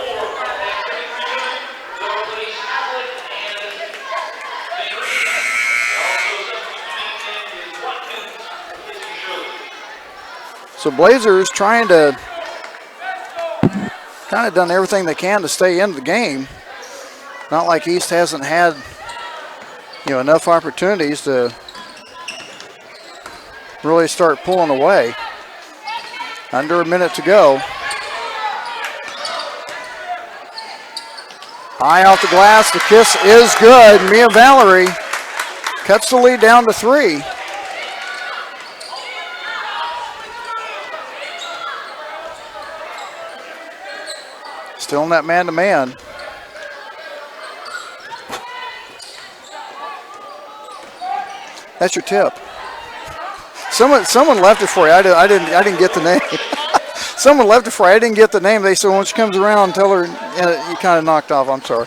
So Blazers trying to kind of done everything they can to stay in the game. Not like East hasn't had, enough opportunities to really start pulling away. Under a minute to go. High off the glass, the kiss is good. Mia Valerie cuts the lead down to 3. Still in that man-to-man. That's your tip. Someone left it for you. I didn't get the name. Someone left it for you. I didn't get the name. They said when she comes around, tell her you kind of knocked off. I'm sorry.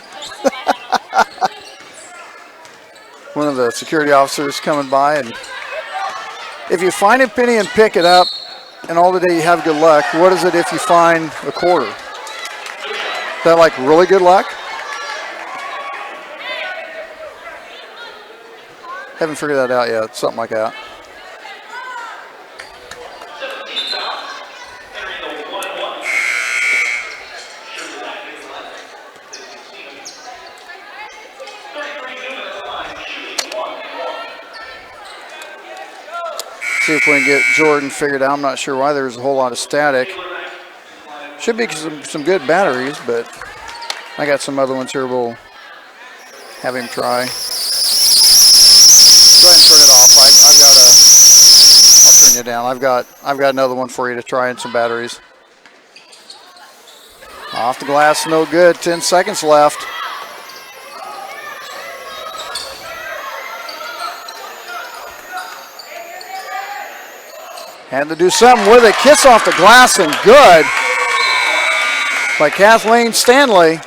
One of the security officers coming by, and if you find a penny and pick it up, and all the day you have good luck. What is it if you find a quarter? Is that like really good luck? Haven't figured that out yet. Something like that. See if we can get Jordan figured out. I'm not sure why there's a whole lot of static. Should be some good batteries, but I got some other ones here we'll have him try. Go ahead and turn it off. I'll turn you down. I've got another one for you to try and some batteries. Off the glass, no good. 10 seconds left. Had to do something with it. Kiss off the glass and good by Kathleen Stanley.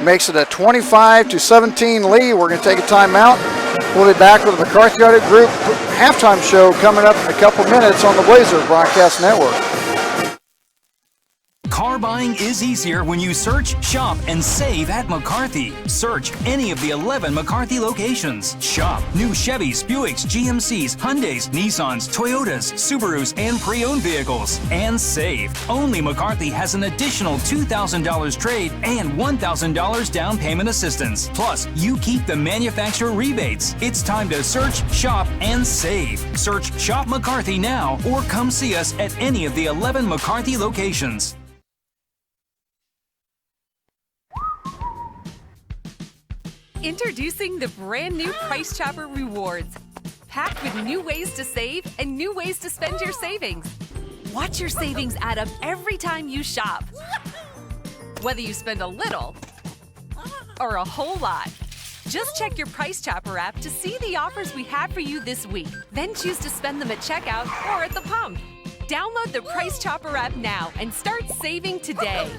Makes it a 25-17 lead. We're going to take a timeout. We'll be back with the McCarthy Audit Group halftime show coming up in a couple minutes on the Blazer Broadcast Network. Car buying is easier when you search, shop, and save at McCarthy. Search any of the 11 McCarthy locations. Shop new Chevys, Buicks, GMCs, Hyundais, Nissans, Toyotas, Subarus, and pre-owned vehicles. And save. Only McCarthy has an additional $2,000 trade and $1,000 down payment assistance. Plus, you keep the manufacturer rebates. It's time to search, shop, and save. Search Shop McCarthy now or come see us at any of the 11 McCarthy locations. Introducing the brand new Price Chopper Rewards, packed with new ways to save and new ways to spend your savings. Watch your savings add up every time you shop. Whether you spend a little or a whole lot. Just check your Price Chopper app to see the offers we have for you this week. Then choose to spend them at checkout or at the pump. Download the Price Chopper app now and start saving today.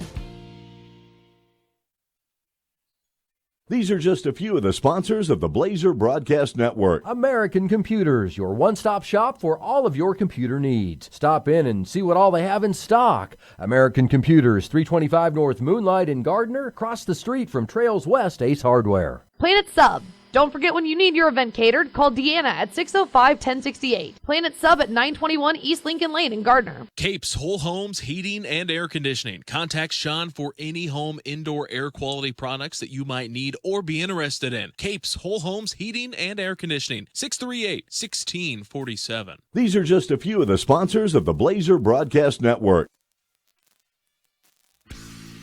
These are just a few of the sponsors of the Blazer Broadcast Network. American Computers, your one-stop shop for all of your computer needs. Stop in and see what all they have in stock. American Computers, 325 North Moonlight in Gardner, across the street from Trails West Ace Hardware. Planet Sub, Don't forget, when you need your event catered, call Deanna at 605-1068. Planet Sub at 921 East Lincoln Lane in Gardner. Capes Whole Homes Heating and Air Conditioning. Contact Sean for any home indoor air quality products that you might need or be interested in. Capes Whole Homes Heating and Air Conditioning. 638-1647. These are just a few of the sponsors of the Blazer Broadcast Network.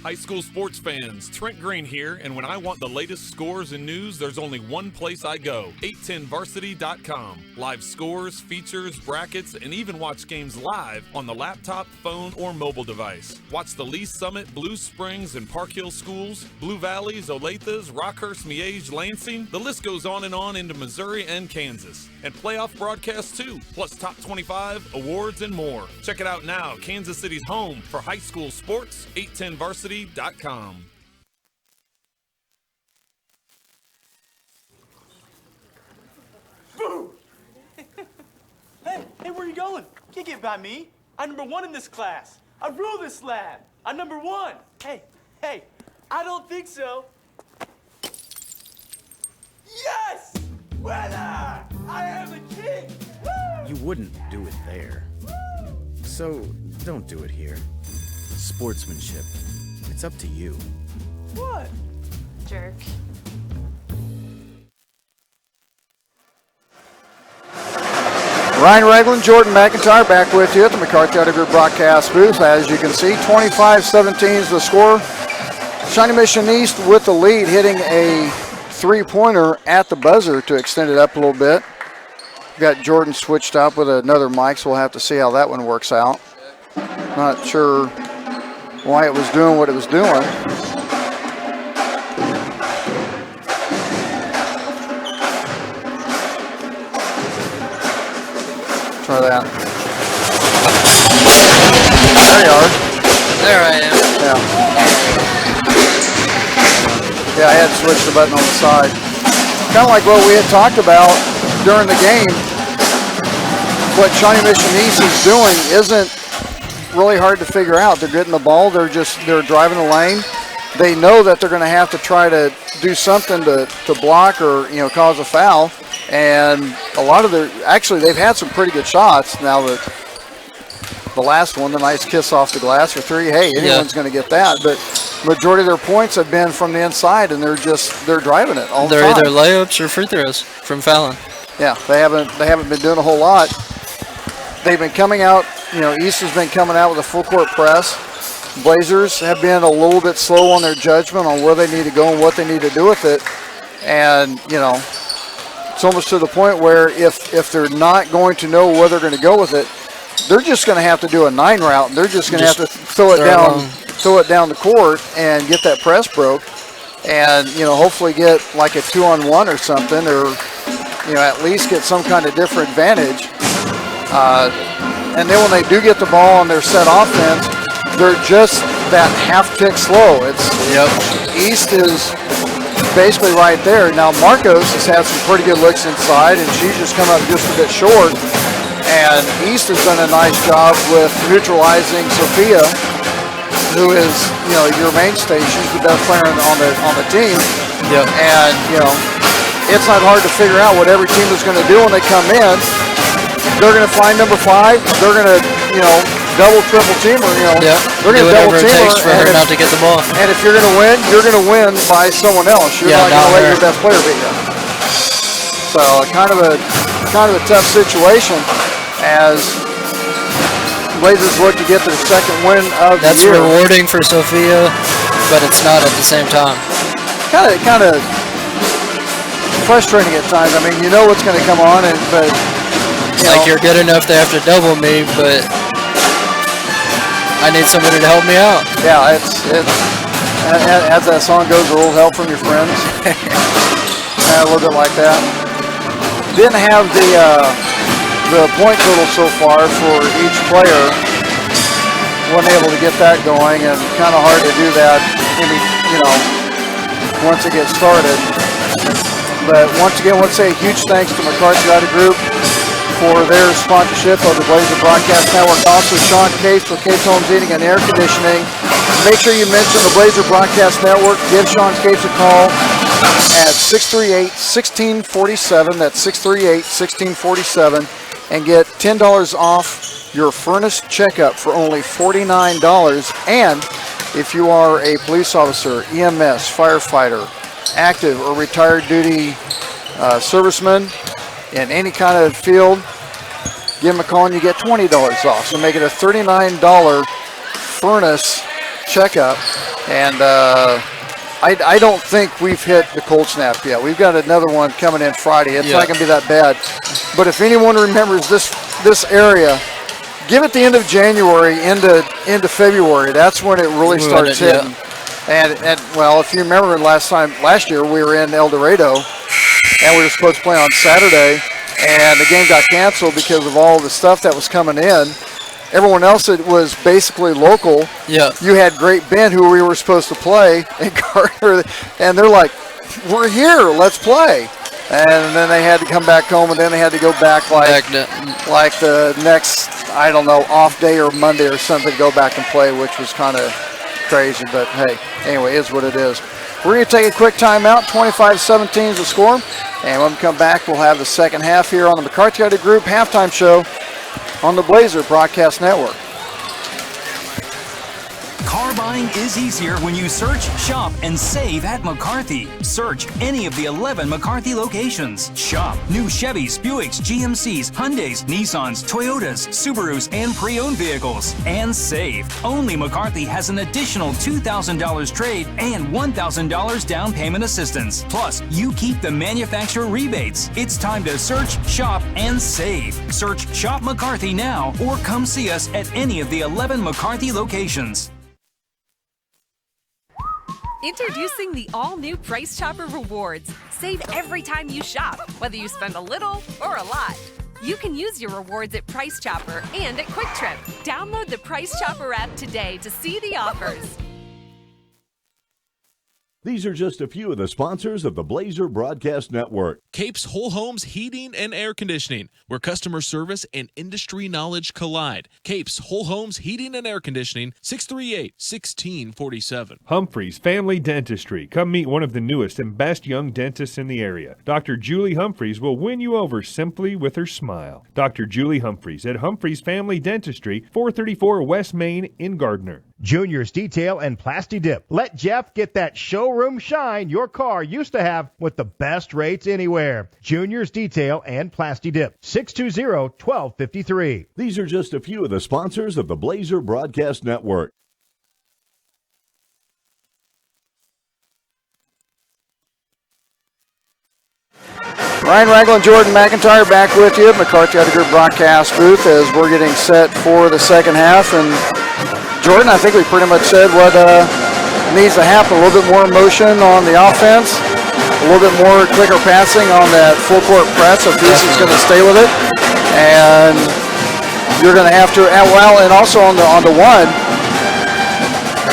High school sports fans, Trent Green here, and when I want the latest scores and news, there's only one place I go, 810varsity.com. Live scores, features, brackets, and even watch games live on the laptop, phone, or mobile device. Watch the Lee Summit, Blue Springs, and Park Hill schools, Blue Valleys, Olathes, Rockhurst, Miege, Lansing. The list goes on into Missouri and Kansas. And playoff broadcasts too, plus top 25, awards, and more. Check it out now, Kansas City's home for high school sports, 810varsity.com. Boo! Hey, where are you going? Can't get by me. I'm number 1 in this class. I rule this lab. I'm number 1. Hey, I don't think so. Yes! Winner! I am the king! Woo! You wouldn't do it there. So, don't do it here. Sportsmanship. It's up to you. What? Jerk. Ryan Ragland, Jordan McIntyre back with you at the McCarthy Auto Group broadcast booth. As you can see, 25-17 is the score. Shawnee Mission East with the lead, hitting a three-pointer at the buzzer to extend it up a little bit. We've got Jordan switched up with another mic, so we'll have to see how that one works out. Not sure why it was doing what it was doing. Try that. There you are. There I am. Yeah, I had to switch the button on the side. Kind of like what we had talked about during the game. What Shawnee Mission East is doing isn't really hard to figure out. They're getting the ball. They're driving the lane. They know that they're going to have to try to do something to block or cause a foul. And a lot of they've had some pretty good shots. Now that the last one, the nice kiss off the glass for three. Hey, anyone's going to get that. But majority of their points have been from the inside, and they're driving it all the time. They're either layups or free throws from fouling. Yeah, they haven't been doing a whole lot. They've been coming out. East has been coming out with a full court press. Blazers have been a little bit slow on their judgment on where they need to go and what they need to do with it. And it's almost to the point where if they're not going to know where they're going to go with it, they're just going to have to do a 9 route, and they're just going to have to throw it down the court and get that press broke, and hopefully get like a 2-on-1 or something, or at least get some kind of different advantage. And then when they do get the ball on their set offense, they're just that half tick slow. East is basically right there. Now Marcos has had some pretty good looks inside, and she's just come up just a bit short. And East has done a nice job with neutralizing Sophia, who is your mainstay. She's the best player on the team. And it's not hard to figure out what every team is going to do when they come in. They're going to find number 5. They're going to double, triple team her. They're going to double team her. For her not to get the ball. And if you're going to win, you're going to win by someone else. You're not going to let your best player beat you. So kind of a tough situation as Blazers look to get their second win of the year. That's rewarding for Sophia, but it's not at the same time. Kind of frustrating at times. I mean, you know what's going to come on, but it's like you're good enough they have to double me, but I need somebody to help me out. Yeah, it's as that song goes, a little help from your friends. A little bit like that. Didn't have the point total so far for each player. Wasn't able to get that going, and kind of hard to do that, once it gets started. But once again, I want to say a huge thanks to McCarthy Auto Group for their sponsorship of the Blazer Broadcast Network. Also, Sean Capes with Capes Homes Heating and Air Conditioning. Make sure you mention the Blazer Broadcast Network. Give Sean Capes a call. at 638-1647. That's 638-1647. And get $10 off your furnace checkup for only $49. And if you are a police officer, EMS, firefighter, active or retired duty serviceman in any kind of field, give them a call and you get $20 off. So make it a $39 furnace checkup. And I don't think we've hit the cold snap yet. We've got another one coming in Friday. It's not going to be that bad. But if anyone remembers this area, give it the end of January into February. That's when it really starts hitting. And well, if you remember last year we were in El Dorado and we were supposed to play on Saturday, and the game got canceled because of all the stuff that was coming in. Everyone else that was basically local, you had Great Bend, who we were supposed to play, and Gardner, and they're like, we're here, let's play. And then they had to come back home, and then they had to go back like the next, I don't know, off day or Monday or something to go back and play, which was kind of crazy. But hey, anyway, it is what it is. We're going to take a quick timeout. 25-17 is the score. And when we come back, we'll have the second half here on the McCarthy Auto Group halftime show on the Blazer Broadcast Network. Car buying is easier when you search, shop, and save at McCarthy. Search any of the 11 McCarthy locations. Shop new Chevys, Buicks, GMCs, Hyundais, Nissans, Toyotas, Subarus, and pre-owned vehicles. And save. Only McCarthy has an additional $2,000 trade and $1,000 down payment assistance. Plus, you keep the manufacturer rebates. It's time to search, shop, and save. Search Shop McCarthy now or come see us at any of the 11 McCarthy locations. Introducing the all-new Price Chopper Rewards. Save every time you shop, whether you spend a little or a lot. You can use your rewards at Price Chopper and at Quick Trip. Download the Price Chopper app today to see the offers. These are just a few of the sponsors of the Blazer Broadcast Network. Capes Whole Homes Heating and Air Conditioning, where customer service and industry knowledge collide. Capes Whole Homes Heating and Air Conditioning, 638-1647. Humphreys Family Dentistry. Come meet one of the newest and best young dentists in the area. Dr. Julie Humphreys will win you over simply with her smile. Dr. Julie Humphreys at Humphreys Family Dentistry, 434 West Main in Gardner. Junior's Detail and Plasti Dip. Let Jeff get that showroom shine your car used to have with the best rates anywhere. Junior's Detail and Plasti Dip. 620-1253. These are just a few of the sponsors of the Blazer Broadcast Network. Ryan Ragland and Jordan McIntyre back with you at McCarthy Auto Group broadcast booth as we're getting set for the second half. And Jordan, I think we pretty much said what needs to happen. A little bit more motion on the offense, a little bit more quicker passing on that full court press if Houston's going to stay with it. And you're going to have to, well, and also on the one,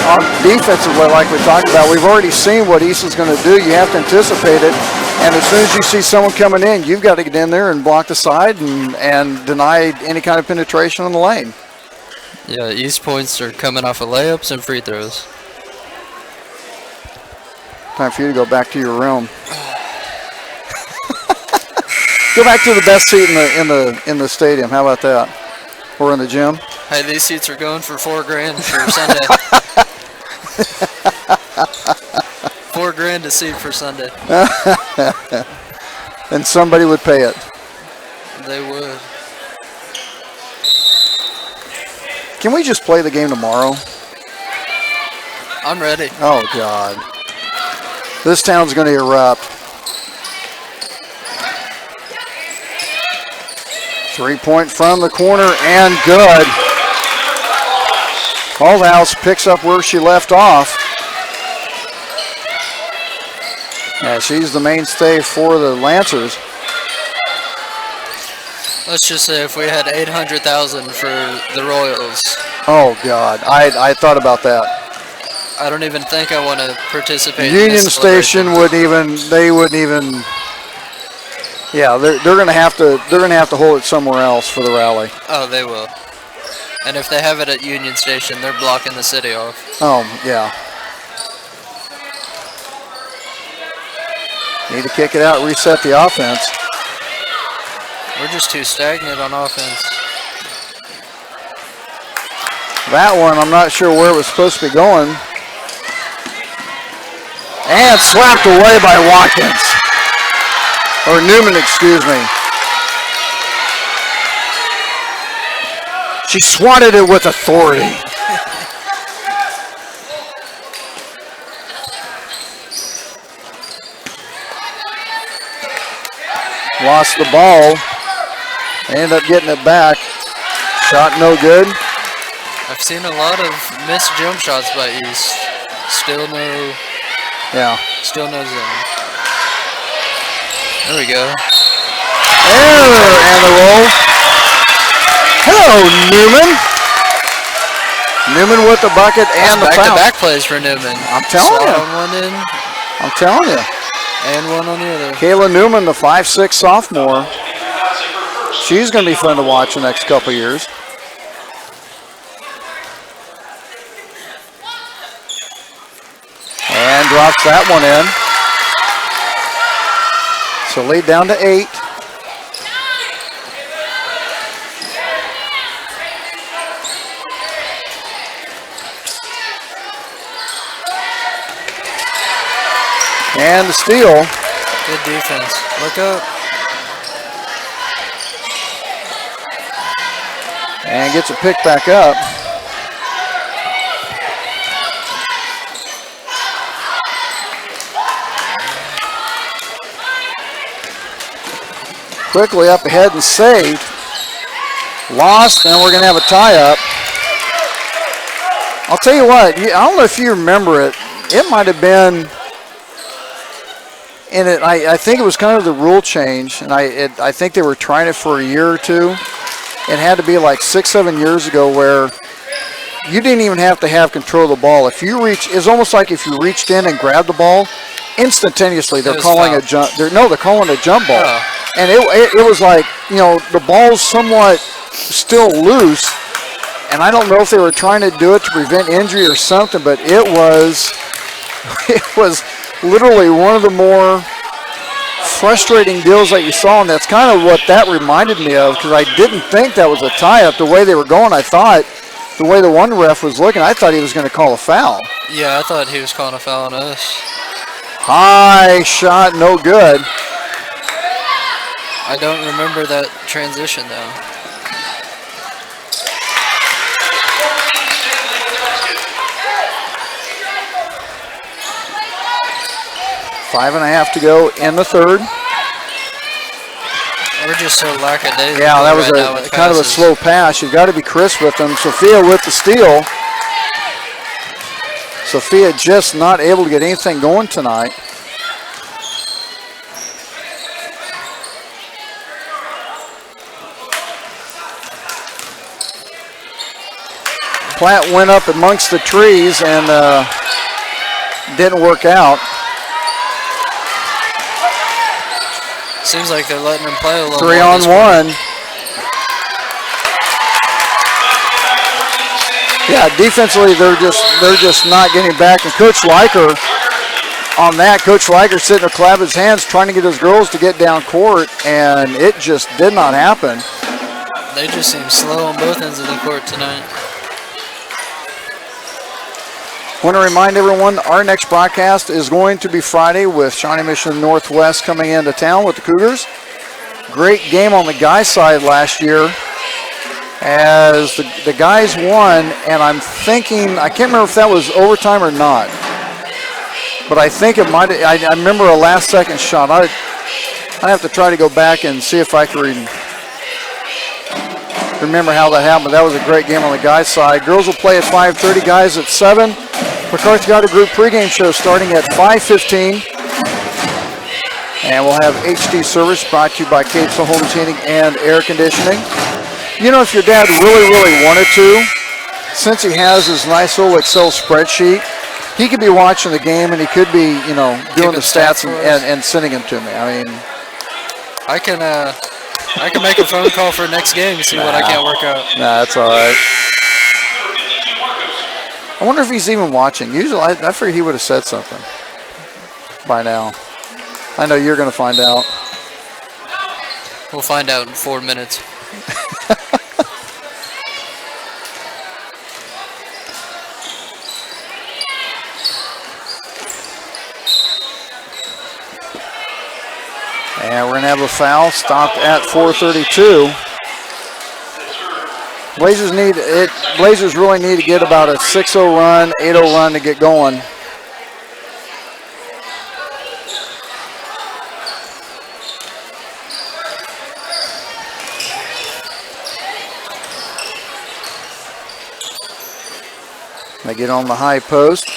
on defensively, like we talked about, we've already seen what Easton's going to do. You have to anticipate it. And as soon as you see someone coming in, you've got to get in there and block the side and deny any kind of penetration on the lane. Yeah, East points are coming off of layups and free throws. Time for you to go back to your room. Go back to the best seat in the stadium. How about that? Or in the gym? Hey, these seats are going for $4,000 for Sunday. $4,000 a seat for Sunday. And somebody would pay it. They would. Can we just play the game tomorrow? I'm ready. Oh, God. This town's going to erupt. 3-point from the corner and good. Aldhouse picks up where she left off. Yeah, she's the mainstay for the Lancers. Let's just say if we had $800,000 for the Royals. Oh God, I thought about that. I don't even think I want to participate. Union Station wouldn't even. They wouldn't even. Yeah, they're gonna have to hold it somewhere else for the rally. Oh, they will. And if they have it at Union Station, they're blocking the city off. Oh yeah. Need to kick it out, reset the offense. We're just too stagnant on offense. That one, I'm not sure where it was supposed to be going. And slapped away by Watkins. Or Newman, excuse me. She swatted it with authority. Lost the ball. They end up getting it back. Shot no good. I've seen a lot of missed jump shots by East. Still no. Yeah. Still no zone. There we go. Error and the roll. Hello, Newman. Newman with the bucket and the foul. Back-to-back plays for Newman. I'm telling you. One in. I'm telling you. And one on the other. Kayla Newman, the 5'6" sophomore. She's going to be fun to watch the next couple years. And drops that one in. So lead down to 8. And the steal. Good defense. Look up. And gets a pick back up. Quickly up ahead and saved. Lost, and we're going to have a tie-up. I'll tell you what, I don't know if you remember it. It might have been, and I think it was kind of the rule change, and I think they were trying it for a year or two. It had to be like 6-7 years ago where you didn't even have to have control of the ball. If you reach, it's almost like if you reached in and grabbed the ball, instantaneously they're calling a jump. They're calling a jump ball. Oh. And it was like, the ball's somewhat still loose, and I don't know if they were trying to do it to prevent injury or something, but it was literally one of the more frustrating deals that you saw, and that's kind of what that reminded me of, because I didn't think that was a tie-up. The way they were going, I thought, the way the one ref was looking, I thought he was going to call a foul. Yeah, I thought he was calling a foul on us. High shot, no good. I don't remember that transition, though. Five and a half to go in the third. We're just so lackadaisical. Yeah, that was kind of a slow pass. You've got to be crisp with them. Sophia with the steal. Sophia just not able to get anything going tonight. Platt went up amongst the trees and didn't work out. Seems like they're letting him play a little. 3 on 1. Yeah, defensively they're just not getting back. And Coach Liker on that, Coach Liker sitting there clapping his hands trying to get his girls to get down court, and it just did not happen. They just seem slow on both ends of the court tonight. I want to remind everyone our next broadcast is going to be Friday with Shawnee Mission Northwest coming into town with the Cougars. Great game on the guys' side last year as the guys won, and I'm thinking, I can't remember if that was overtime or not, but I think it might. I remember a last-second shot. I have to try to go back and see if I can remember how that happened, but that was a great game on the guys' side. Girls will play at 5:30, guys at 7. McCarthy Gardner Group pregame show starting at 5:15. And we'll have HD service brought to you by Kate's Homes Heating and Air Conditioning. If your dad really, really wanted to, since he has his nice little Excel spreadsheet, he could be watching the game and he could be, doing the stats and sending them to me. I mean, I can make a phone call for next game and see what I can't work out. Nah, that's all right. I wonder if he's even watching. Usually, I figured he would have said something by now. I know you're going to find out. We'll find out in 4 minutes. And we're going to have a foul stopped at 4:32. Blazers really need to get about a 6-0 run, 8-0 run to get going. They get on the high post.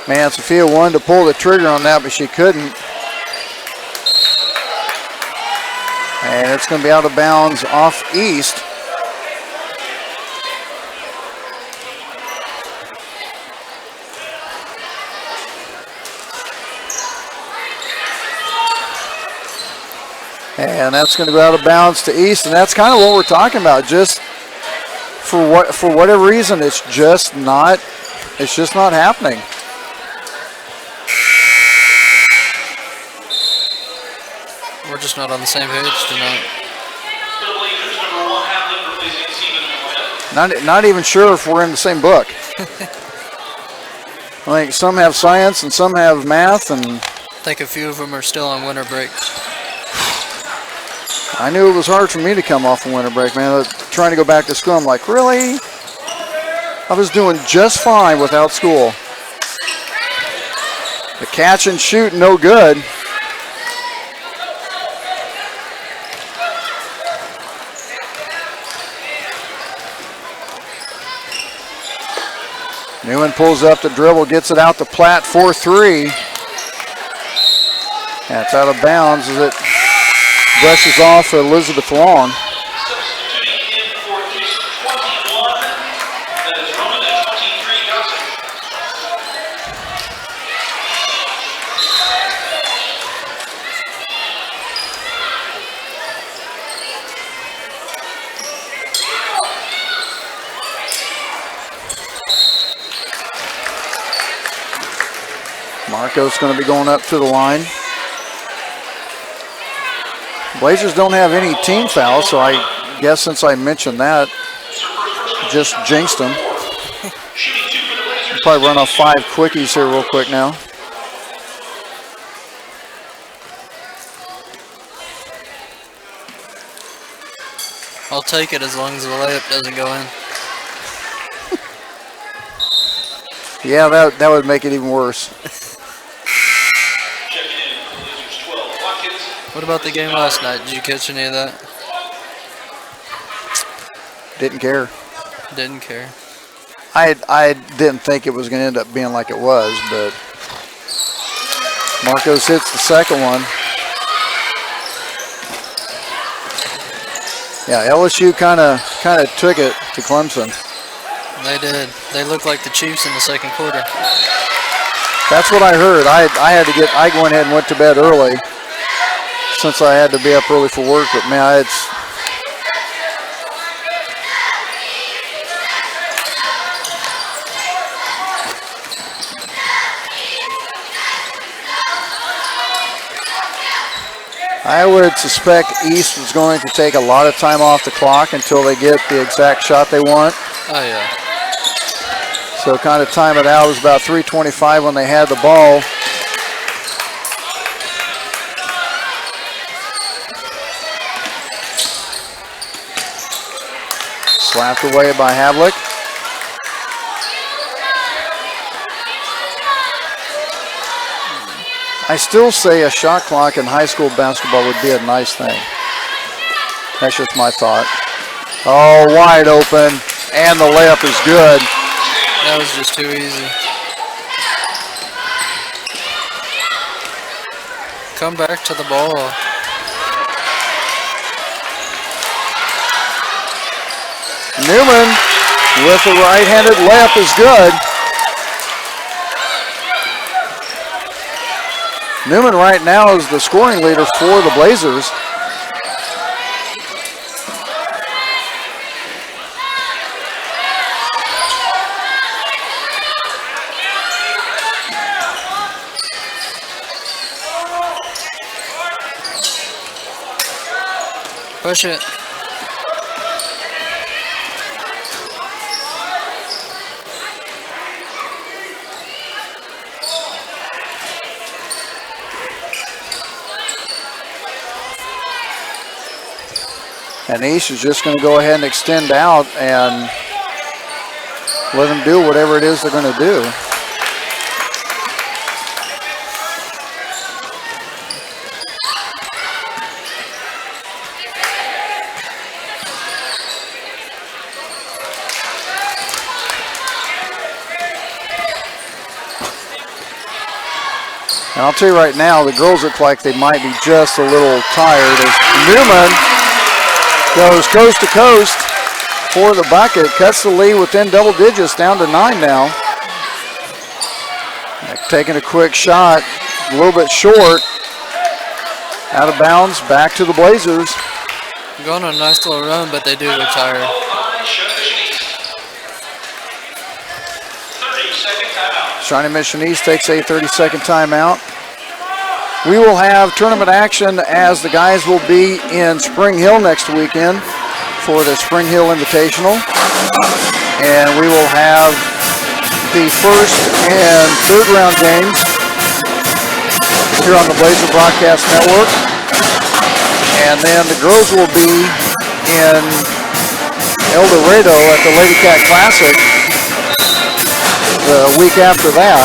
Man, Sophia wanted to pull the trigger on that, but she couldn't. And it's going to be out of bounds off East. And that's going to go out of bounds to East, and that's kind of what we're talking about. Just for whatever reason, it's just not happening. We're just not on the same page tonight. Not even sure if we're in the same book. I think some have science and some have math, and I think a few of them are still on winter break. I knew it was hard for me to come off of winter break, man. Trying to go back to school, I'm like, really? I was doing just fine without school. The catch and shoot, no good. Newman pulls up the dribble, gets it out to Platt, 4-3. That's out of bounds as it brushes off Elizabeth Long. Marco's going to be going up to the line. Blazers don't have any team fouls, so I guess since I mentioned that, just jinxed them. Probably run off 5 quickies here real quick now. I'll take it as long as the layup doesn't go in. Yeah, that would make it even worse. What about the game last night? Did you catch any of that? Didn't care. Didn't care. I didn't think it was going to end up being like it was, but Marcos hits the second one. Yeah, LSU kind of took it to Clemson. They did. They looked like the Chiefs in the second quarter. That's what I heard. I went ahead and went to bed early since I had to be up early for work, but man, I would suspect East is going to take a lot of time off the clock until they get the exact shot they want. Oh, yeah. So kind of time it out. It was about 3:25 when they had the ball. Slapped away by Havlick. I still say a shot clock in high school basketball would be a nice thing. That's just my thought. Oh, wide open, and the layup is good. That was just too easy. Come back to the ball. Newman with the right-handed layup is good. Newman right now is the scoring leader for the Blazers. Push it. And East is just going to go ahead and extend out and let them do whatever it is they're going to do. And I'll tell you right now, the girls look like they might be just a little tired as Newman goes coast to coast for the bucket, cuts the lead within double digits, down to 9 now. Taking a quick shot, a little bit short, out of bounds, back to the Blazers. Going on a nice little run, but they do look tired. Shawnee Mission East takes a 30-second timeout. We will have tournament action as the guys will be in Spring Hill next weekend for the Spring Hill Invitational. And we will have the first and third round games here on the Blazer Broadcast Network. And then the girls will be in El Dorado at the Lady Cat Classic the week after that,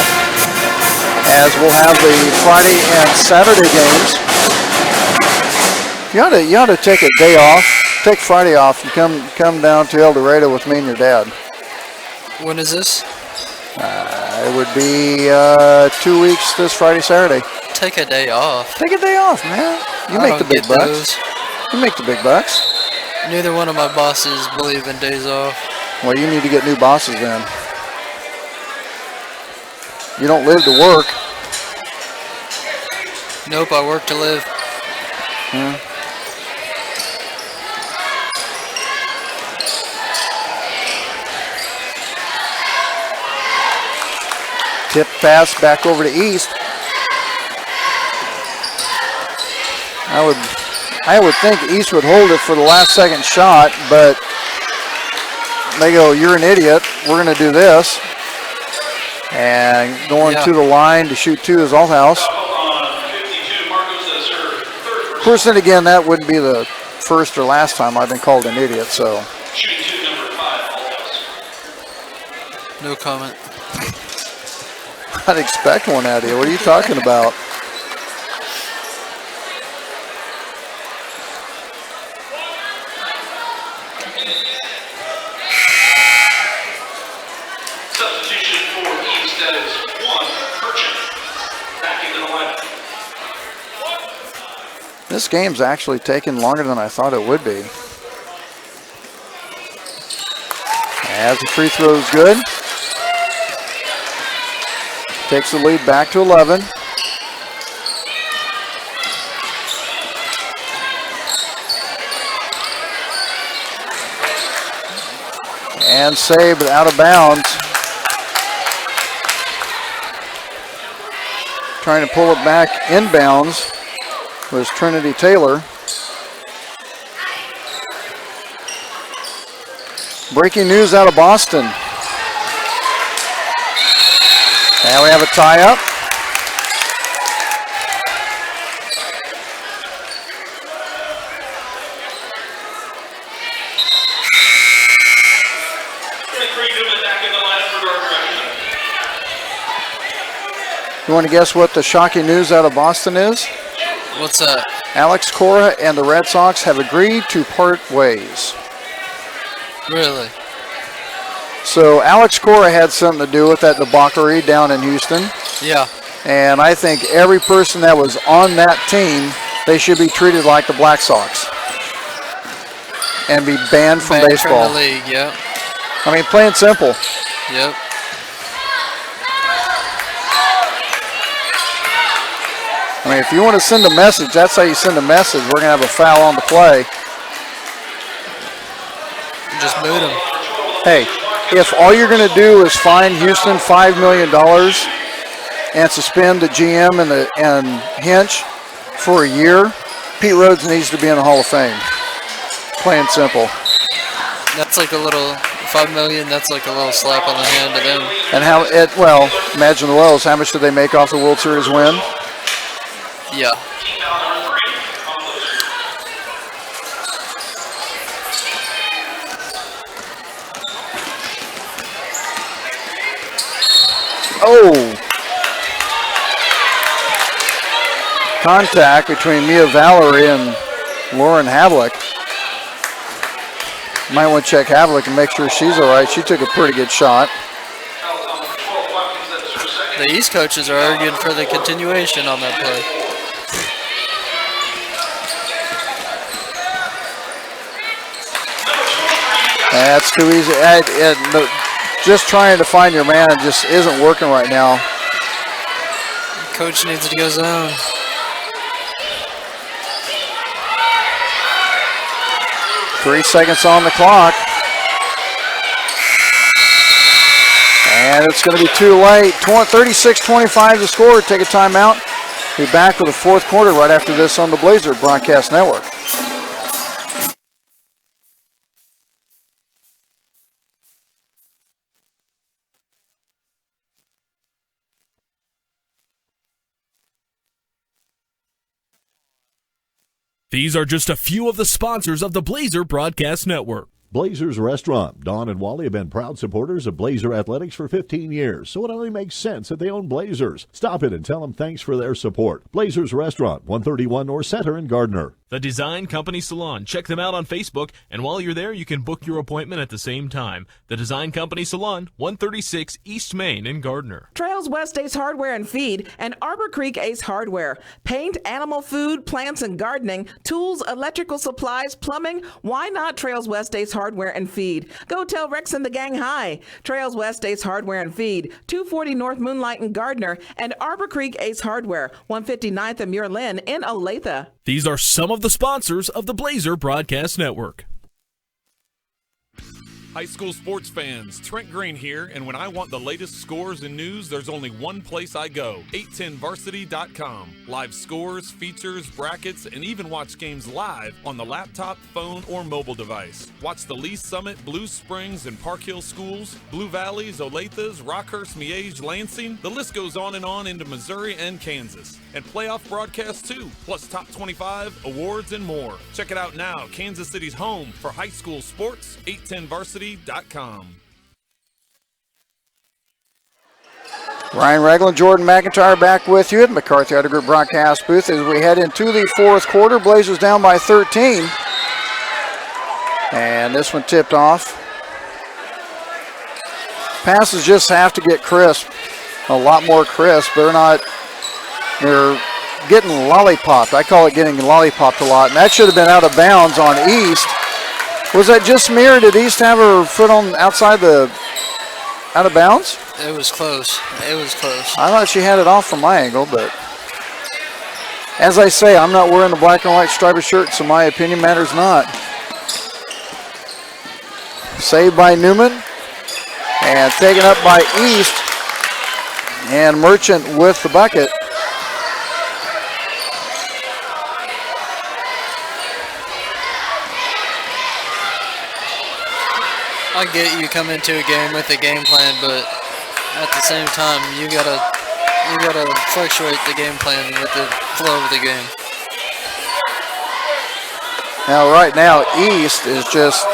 as we'll have the Friday and Saturday games. You ought to take a day off, take Friday off, and come down to El Dorado with me and your dad. When is this? It would be 2 weeks this Friday, Saturday. Take a day off. Take a day off, man. You make the big bucks. You make the big bucks. Neither one of my bosses believe in days off. Well, you need to get new bosses then. You don't live to work. Nope, I work to live. Tip pass back over to East. I would think East would hold it for the last second shot, but they go, you're an idiot. We're going to do this. And going to the line to shoot two is Althouse. Of course, then again, that wouldn't be the first or last time I've been called an idiot, so. No comment. I'd expect one out of you. What are you talking about? Substitution for East, that is one Merchant back into the lineup. This game's actually taken longer than I thought it would be. As the free throw is good. Takes the lead back to 11. And saved, but out of bounds. Trying to pull it back inbounds was Trinity Taylor. Breaking news out of Boston. And we have a tie-up. You want to guess what the shocking news out of Boston is? What's that? Alex Cora and the Red Sox have agreed to part ways. Really? So Alex Cora had something to do with that debauchery down in Houston. Yeah. And I think every person that was on that team, they should be treated like the Black Sox and be banned from baseball. From the league, yep. I mean, plain and simple. Yep. I mean, if you want to send a message, that's how you send a message. We're going to have a foul on the play. Just boot him. Hey, if all you're going to do is fine Houston $5 million and suspend the GM and Hinch for a year, Pete Rhodes needs to be in the Hall of Fame. plain and simple. That's like a little $5 million. That's like a little slap on the hand to them. And imagine the Wells. How much did they make off the World Series win? Yeah. Oh! Contact between Mia Valerie and Lauren Havlick. Might want to check Havlick and make sure she's all right. She took a pretty good shot. The East coaches are arguing for the continuation on that play. That's too easy. Just trying to find your man just isn't working right now. Coach needs to go zone. Three seconds on the clock. And it's going to be too late. 36-25 the score. Take a timeout. Be back with the fourth quarter right after this on the Blazer Broadcast Network. These are just a few of the sponsors of the Blazer Broadcast Network. Blazers Restaurant. Dawn and Wally have been proud supporters of Blazer Athletics for 15 years, so it only makes sense that they own Blazers. Stop in and tell them thanks for their support. Blazers Restaurant, 131 North Center in Gardner. The Design Company Salon. Check them out on Facebook, and while you're there, you can book your appointment at the same time. The Design Company Salon, 136 East Main in Gardner. Trails West Ace Hardware and Feed and Arbor Creek Ace Hardware. Paint, animal food, plants and gardening, tools, electrical supplies, plumbing. Why not Trails West Ace Hardware and Feed? Go tell Rex and the gang hi. Trails West Ace Hardware and Feed, 240 North Moonlight in Gardner, and Arbor Creek Ace Hardware, 159th and Muir Lynn in Olathe. These are some of the sponsors of the Blazer Broadcast Network. High school sports fans, Trent Green here, and when I want the latest scores and news, there's only one place I go, 810varsity.com. Live scores, features, brackets, and even watch games live on the laptop, phone, or mobile device. Watch the Lee Summit, Blue Springs, and Park Hill schools, Blue Valleys, Olathes, Rockhurst, Miege, Lansing. The list goes on and on into Missouri and Kansas. And playoff broadcasts too, plus top 25, awards, and more. Check it out now, Kansas City's home for high school sports, 810varsity.com. Ryan Ragland, Jordan McIntyre back with you at McCarthy Auto Group broadcast booth as we head into the fourth quarter. Blazers down by 13. And this one tipped off. Passes just have to get crisp, a lot more crisp. They're getting lollipopped. I call it getting lollipopped a lot. And that should have been out of bounds on East. Was that just me, or did East have her foot on outside the out of bounds? It was close. It was close. I thought she had it off from my angle, but as I say, I'm not wearing the black and white striped shirt, so my opinion matters not. Saved by Newman and taken up by East, and Merchant with the bucket. I get you come into a game with a game plan, but at the same time, you gotta fluctuate the game plan with the flow of the game. Now, right now, East is just,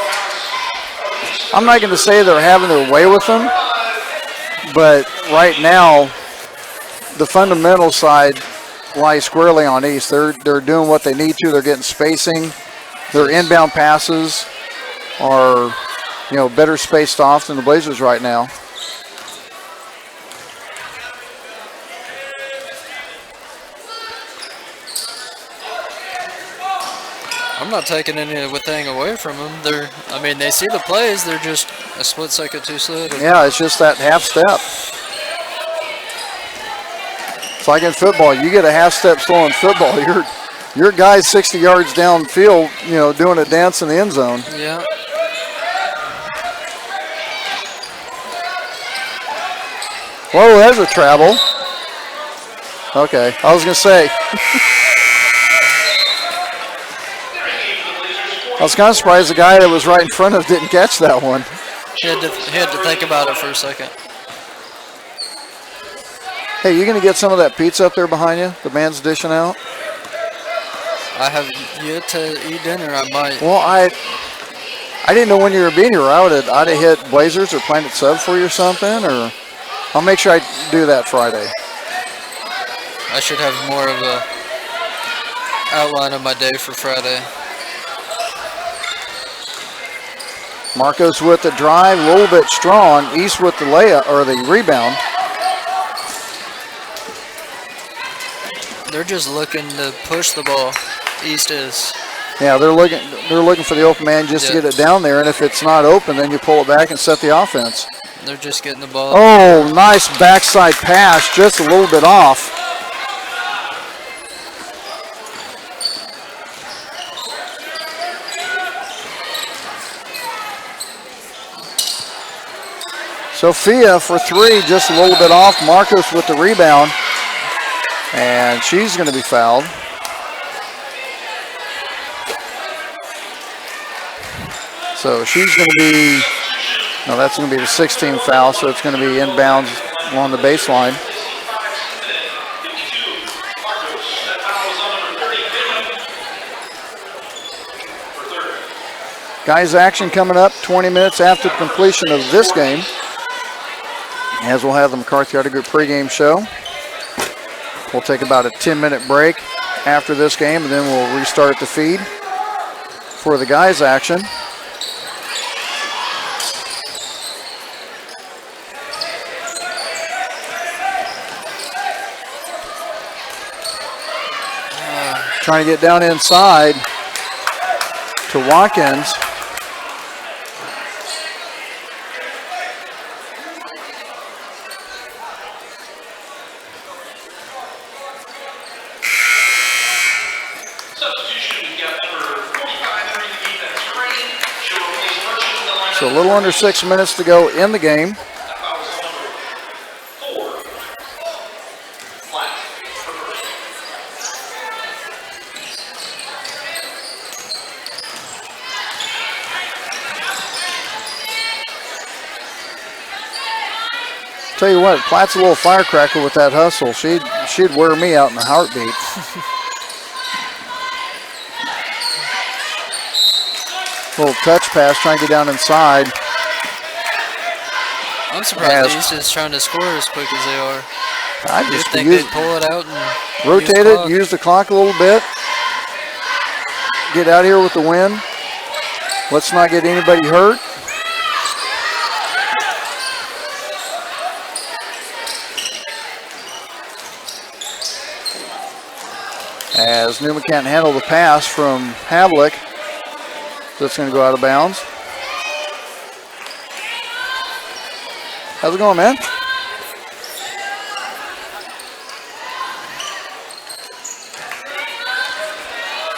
I'm not going to say they're having their way with them, but right now, the fundamental side lies squarely on East. They're doing what they need to. They're getting spacing. Their inbound passes are, better spaced off than the Blazers right now. I'm not taking anything away from them. They see the plays. They're just a split second too slow. Yeah, it's just that half step. It's like in football. You get a half step slow in football, your guy's 60 yards downfield, doing a dance in the end zone. Yeah. Whoa, there's a travel. Okay, I was going to say. I was kind of surprised the guy that was right in front of didn't catch that one. He had to think about it for a second. Hey, you going to get some of that pizza up there behind you? The man's dishing out? I have yet to eat dinner. I might. Well, I didn't know when you were being here. I'd have hit Blazers or Planet Sub for you or something, or I'll make sure I do that Friday. I should have more of a outline of my day for Friday. Marcos with the drive, a little bit strong. East with the layup or the rebound. They're just looking to push the ball. East is. Yeah, they're looking for the open man just to get it down there, and if it's not open, then you pull it back and set the offense. They're just getting the ball. Oh, nice backside pass, just a little bit off. Sophia for three, just a little bit off. Marcos with the rebound, and she's going to be fouled. So she's going to be, no, that's going to be the 16th foul, so it's going to be inbounds along the baseline. Guys, action coming up 20 minutes after the completion of this game, as we'll have the McCarthy Auto Group pregame show. We'll take about a 10-minute break after this game, and then we'll restart the feed for the guys' action. Trying to get down inside to Watkins. So a little under 6 minutes to go in the game. Tell you what, Platt's a little firecracker with that hustle. She'd wear me out in a heartbeat. Little touch pass, trying to get down inside. I'm surprised East is trying to score as quick as they are. I just think they'd pull it out and rotate it, use the clock a little bit. Get out here with the win. Let's not get anybody hurt. As Newman can't handle the pass from Havlick, so it's going to go out of bounds. How's it going, man?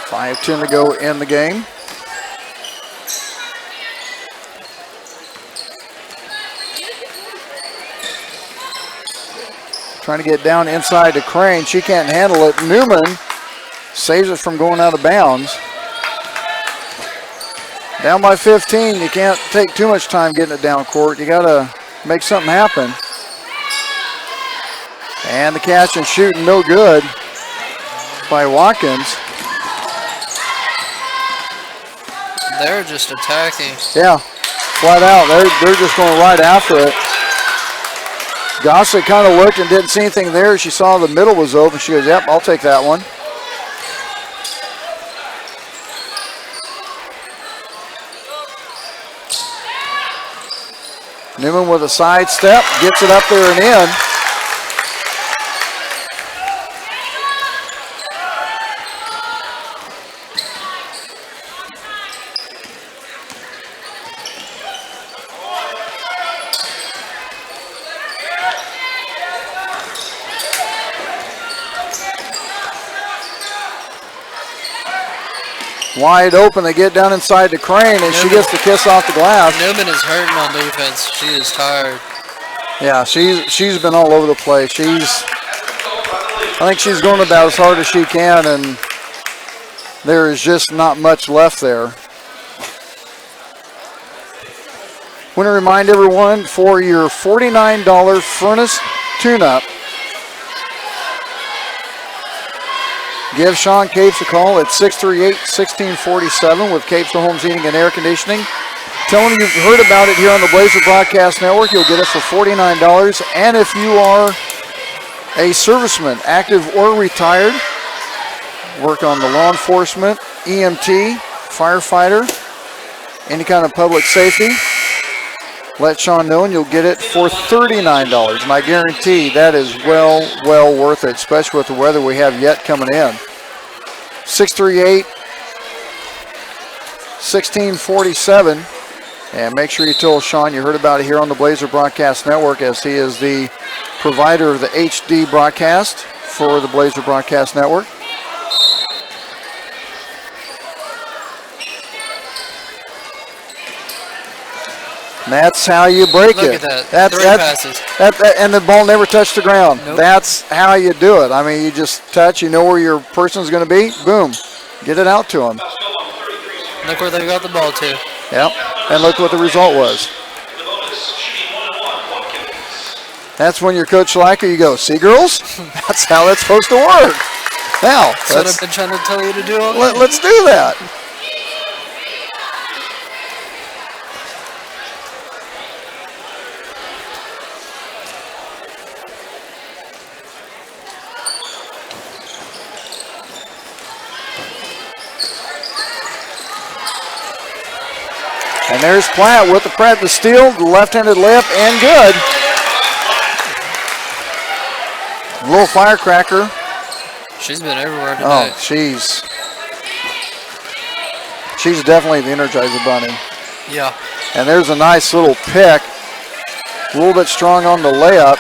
.5:10 to go in the game. Trying to get down inside to Crane. She can't handle it. Newman saves it from going out of bounds. Down by 15, you can't take too much time getting it down court. You got to make something happen. And the catch and shooting no good by Watkins. They're just attacking. Yeah, flat out. They're just going right after it. Gossett kind of looked and didn't see anything there. She saw the middle was open. She goes, yep, I'll take that one. Newman with a side step, gets it up there and in. Wide open, they get down inside to Crane, and she gets the kiss off the glass. Newman is hurting on defense. She is tired. Yeah, she's been all over the place. I think she's going about as hard as she can, and there is just not much left there. to remind everyone, for your $49 furnace tune-up, give Sean Capes a call at 638-1647 with Capes Home Heating and Air Conditioning. Tell them you've heard about it here on the Blazer Broadcast Network. You'll get it for $49. And if you are a serviceman, active or retired, work on the law enforcement, EMT, firefighter, any kind of public safety, let Sean know and you'll get it for $39. And I guarantee that is well worth it, especially with the weather we have yet coming in. 638-1647. And make sure you tell Sean you heard about it here on the Blazer Broadcast Network, as he is the provider of the HD broadcast for the Blazer Broadcast Network. And that's how you break Look it. at that. Three passes. And the ball never touched the ground. Nope. That's how you do it. I mean, you just touch, you know where your person's going to be, boom, get it out to them. Look where they got the ball to. Yep, and look what the result was. That's when you're Coach Schleicher, you go, see, girls? That's how that's supposed to work. Now, That's what I've been trying to tell you to do all let's do that. And there's Platt with the steal, the left-handed layup, and good. A little firecracker. She's been everywhere tonight. Oh, she's definitely the Energizer Bunny. Yeah. And there's a nice little pick. A little bit strong on the layup.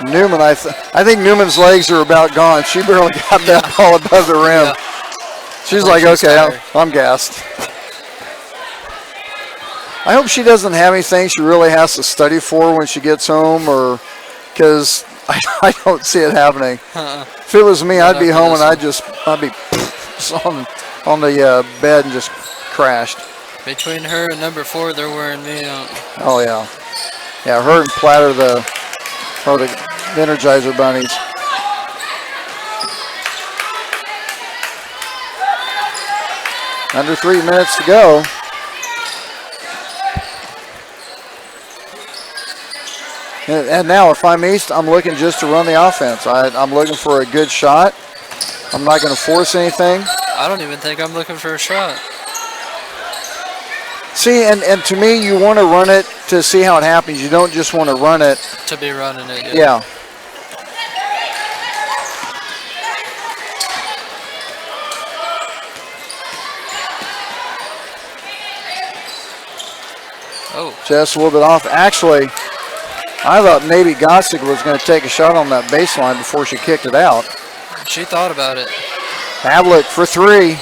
Newman, I think Newman's legs are about gone. She barely got that ball above the rim. Yeah. She's like, okay, I'm gassed. I hope she doesn't have anything she really has to study for when she gets home, or because I don't see it happening. If it was me, I'd be home and I'd be on the bed and just crashed. Between her and number 4, they're wearing me out. Oh yeah, yeah. Her and Platt are the Energizer Bunnies. Under 3 minutes to go. And now, if I'm East, I'm looking just to run the offense. I'm looking for a good shot. I'm not going to force anything. I don't even think I'm looking for a shot. See, and to me, you want to run it to see how it happens. You don't just want to run it to be running it. Yeah. Oh. Just a little bit off. Actually, I thought maybe Gossick was going to take a shot on that baseline before she kicked it out. She thought about it. Havlick for 3.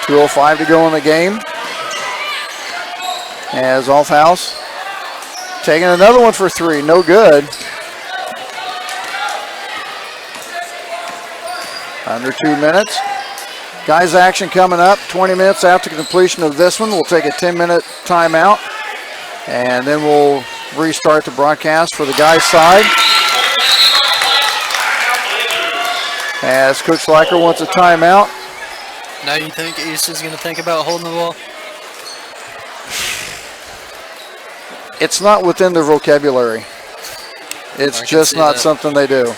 2:05 to go in the game. As Althouse taking another one for 3. No good. Under 2 minutes. Guys action coming up. 20 minutes after completion of this one. We'll take a 10-minute timeout. And then we'll restart the broadcast for the guys' side. As Coach Schleicher wants a timeout. Now you think East is going to think about holding the ball? It's not within their vocabulary. It's just not something they do.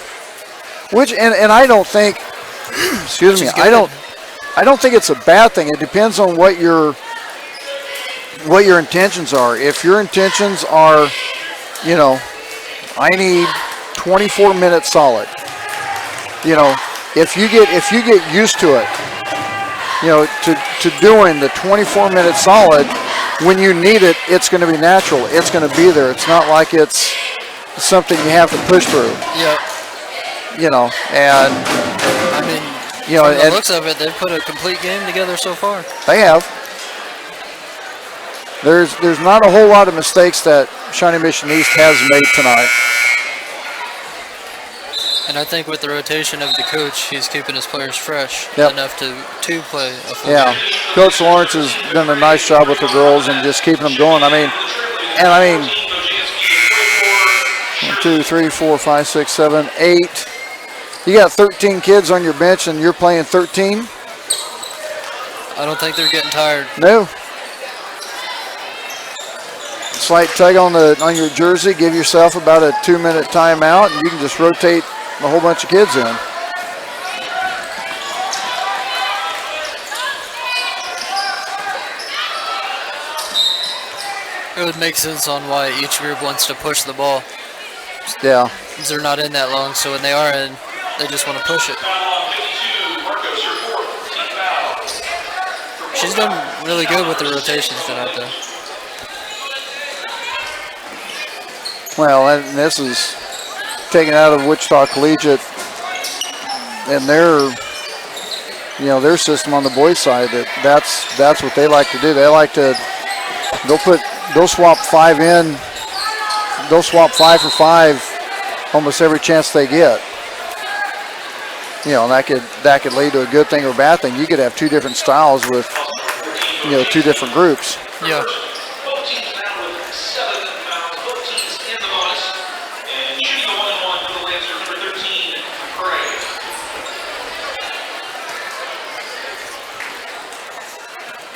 Which, and I don't think, excuse me, I don't think it's a bad thing. It depends on what your intentions are. If your intentions are, you know, I need 24 minutes solid. You know, if you get used to it, you know, to doing the 24 minutes solid, when you need it, it's going to be natural. It's going to be there. It's not like it's something you have to push through. Yep. You know, and I mean, you know, from the looks of it, they've put a complete game together so far. They have. There's not a whole lot of mistakes that Shawnee Mission East has made tonight. And I think with the rotation of the coach, he's keeping his players fresh enough to play a full game. Coach Lawrence has done a nice job with the girls and just keeping them going. I mean, 1, 2, 3, 4, 5, 6, 7, 8. You got 13 kids on your bench and you're playing 13? I don't think they're getting tired. No. Slight tug on your jersey. Give yourself about a 2-minute timeout, and you can just rotate a whole bunch of kids in. It would make sense on why each group wants to push the ball. Yeah. Because they're not in that long, so when they are in, they just want to push it. She's done really good with the rotations tonight, though. Well, and this is taken out of Wichita Collegiate and their system on the boys' side. That's what they like to do. They like to they'll swap 5 in. They'll swap 5 for 5 almost every chance they get. And that could lead to a good thing or a bad thing. You could have 2 different styles with 2 different groups. Yeah.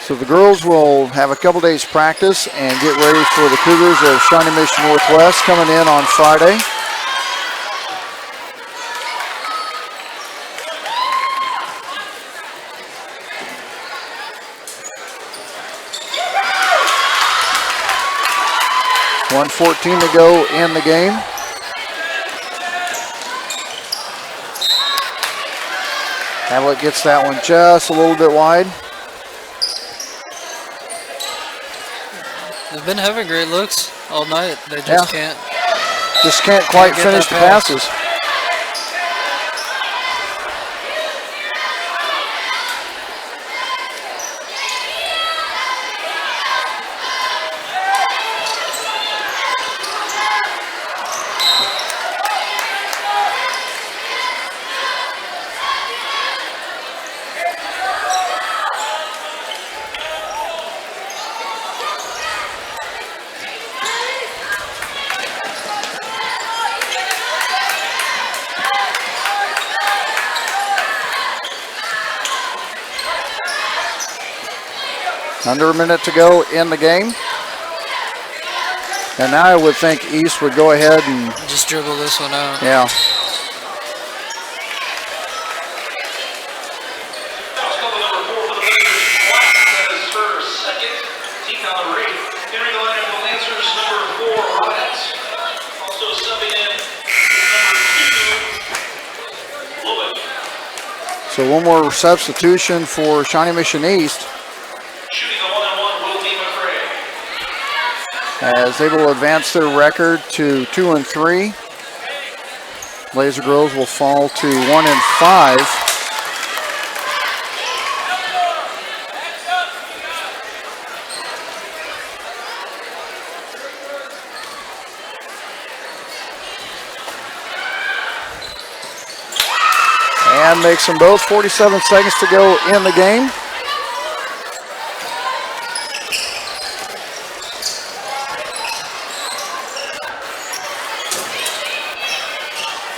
So the girls will have a couple days practice and get ready for the Cougars of Shawnee Mission Northwest coming in on Friday. .114 to go in the game. Hamlet gets that one just a little bit wide. They've been having great looks all night. They just can't quite finish the passes. Under a minute to go in the game. And now I would think East would go ahead and just dribble this one out. Yeah. So one more substitution for Shawnee Mission East. As they will advance their record to 2-3. Blazer Girls will fall to 1-5. And makes them both. 47 seconds to go in the game.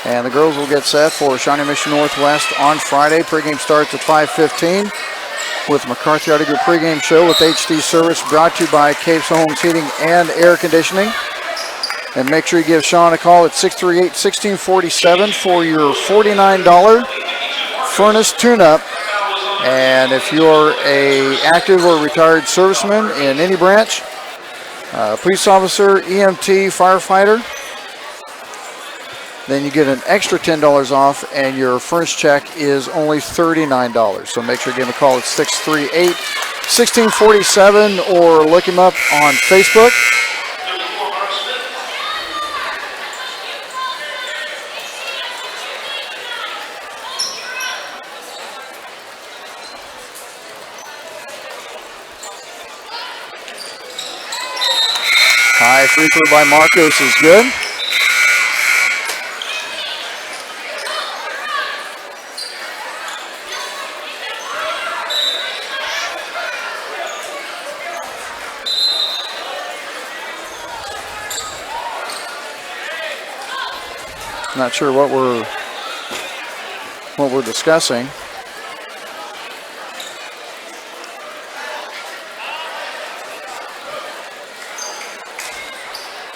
And the girls will get set for Shawnee Mission Northwest on Friday. Pregame starts at 5:15 with McCarthy Artiger pregame show with HD service brought to you by Capes Homes Heating and Air Conditioning. And make sure you give Sean a call at 638-1647 for your $49 furnace tune-up. And if you're a active or retired serviceman in any branch, police officer, EMT, firefighter, then you get an extra $10 off, and your furnace check is only $39. So make sure you give him a call at 638-1647 or look him up on Facebook. High free throw by Marcos is good. Not sure what we're discussing.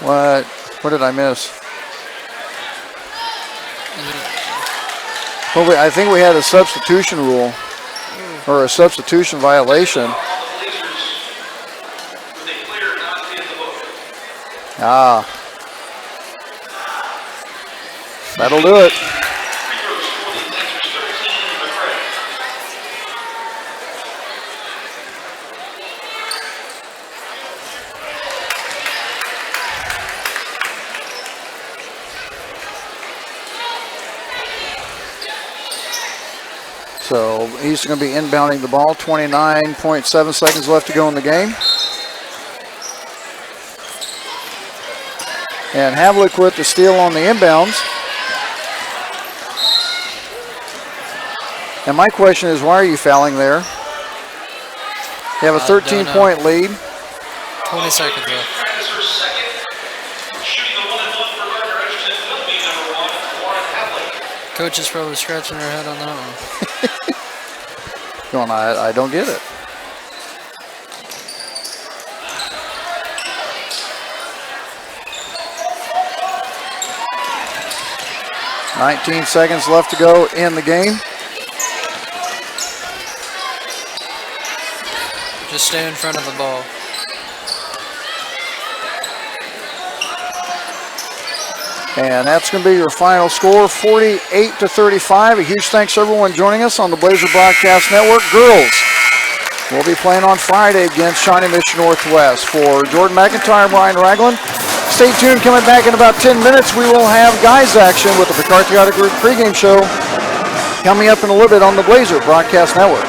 What did I miss? Well, I think we had a substitution rule or a substitution violation. Ah, that'll do it. So he's going to be inbounding the ball. 29.7 seconds left to go in the game. And Havlik with the steal on the inbounds. And my question is, why are you fouling there? You have a 13-point lead. 20 seconds left. Coach is probably scratching her head on that one. Going, I don't get it. $19 seconds left to go in the game. Just stay in front of the ball. And that's going to be your final score, 48-35. A huge thanks to everyone joining us on the Blazer Broadcast Network. Girls will be playing on Friday against Shawnee Mission Northwest. For Jordan McIntyre and Ryan Ragland, stay tuned. Coming back in about 10 minutes, we will have guys action with the McCarthy Auto Group pregame show coming up in a little bit on the Blazer Broadcast Network.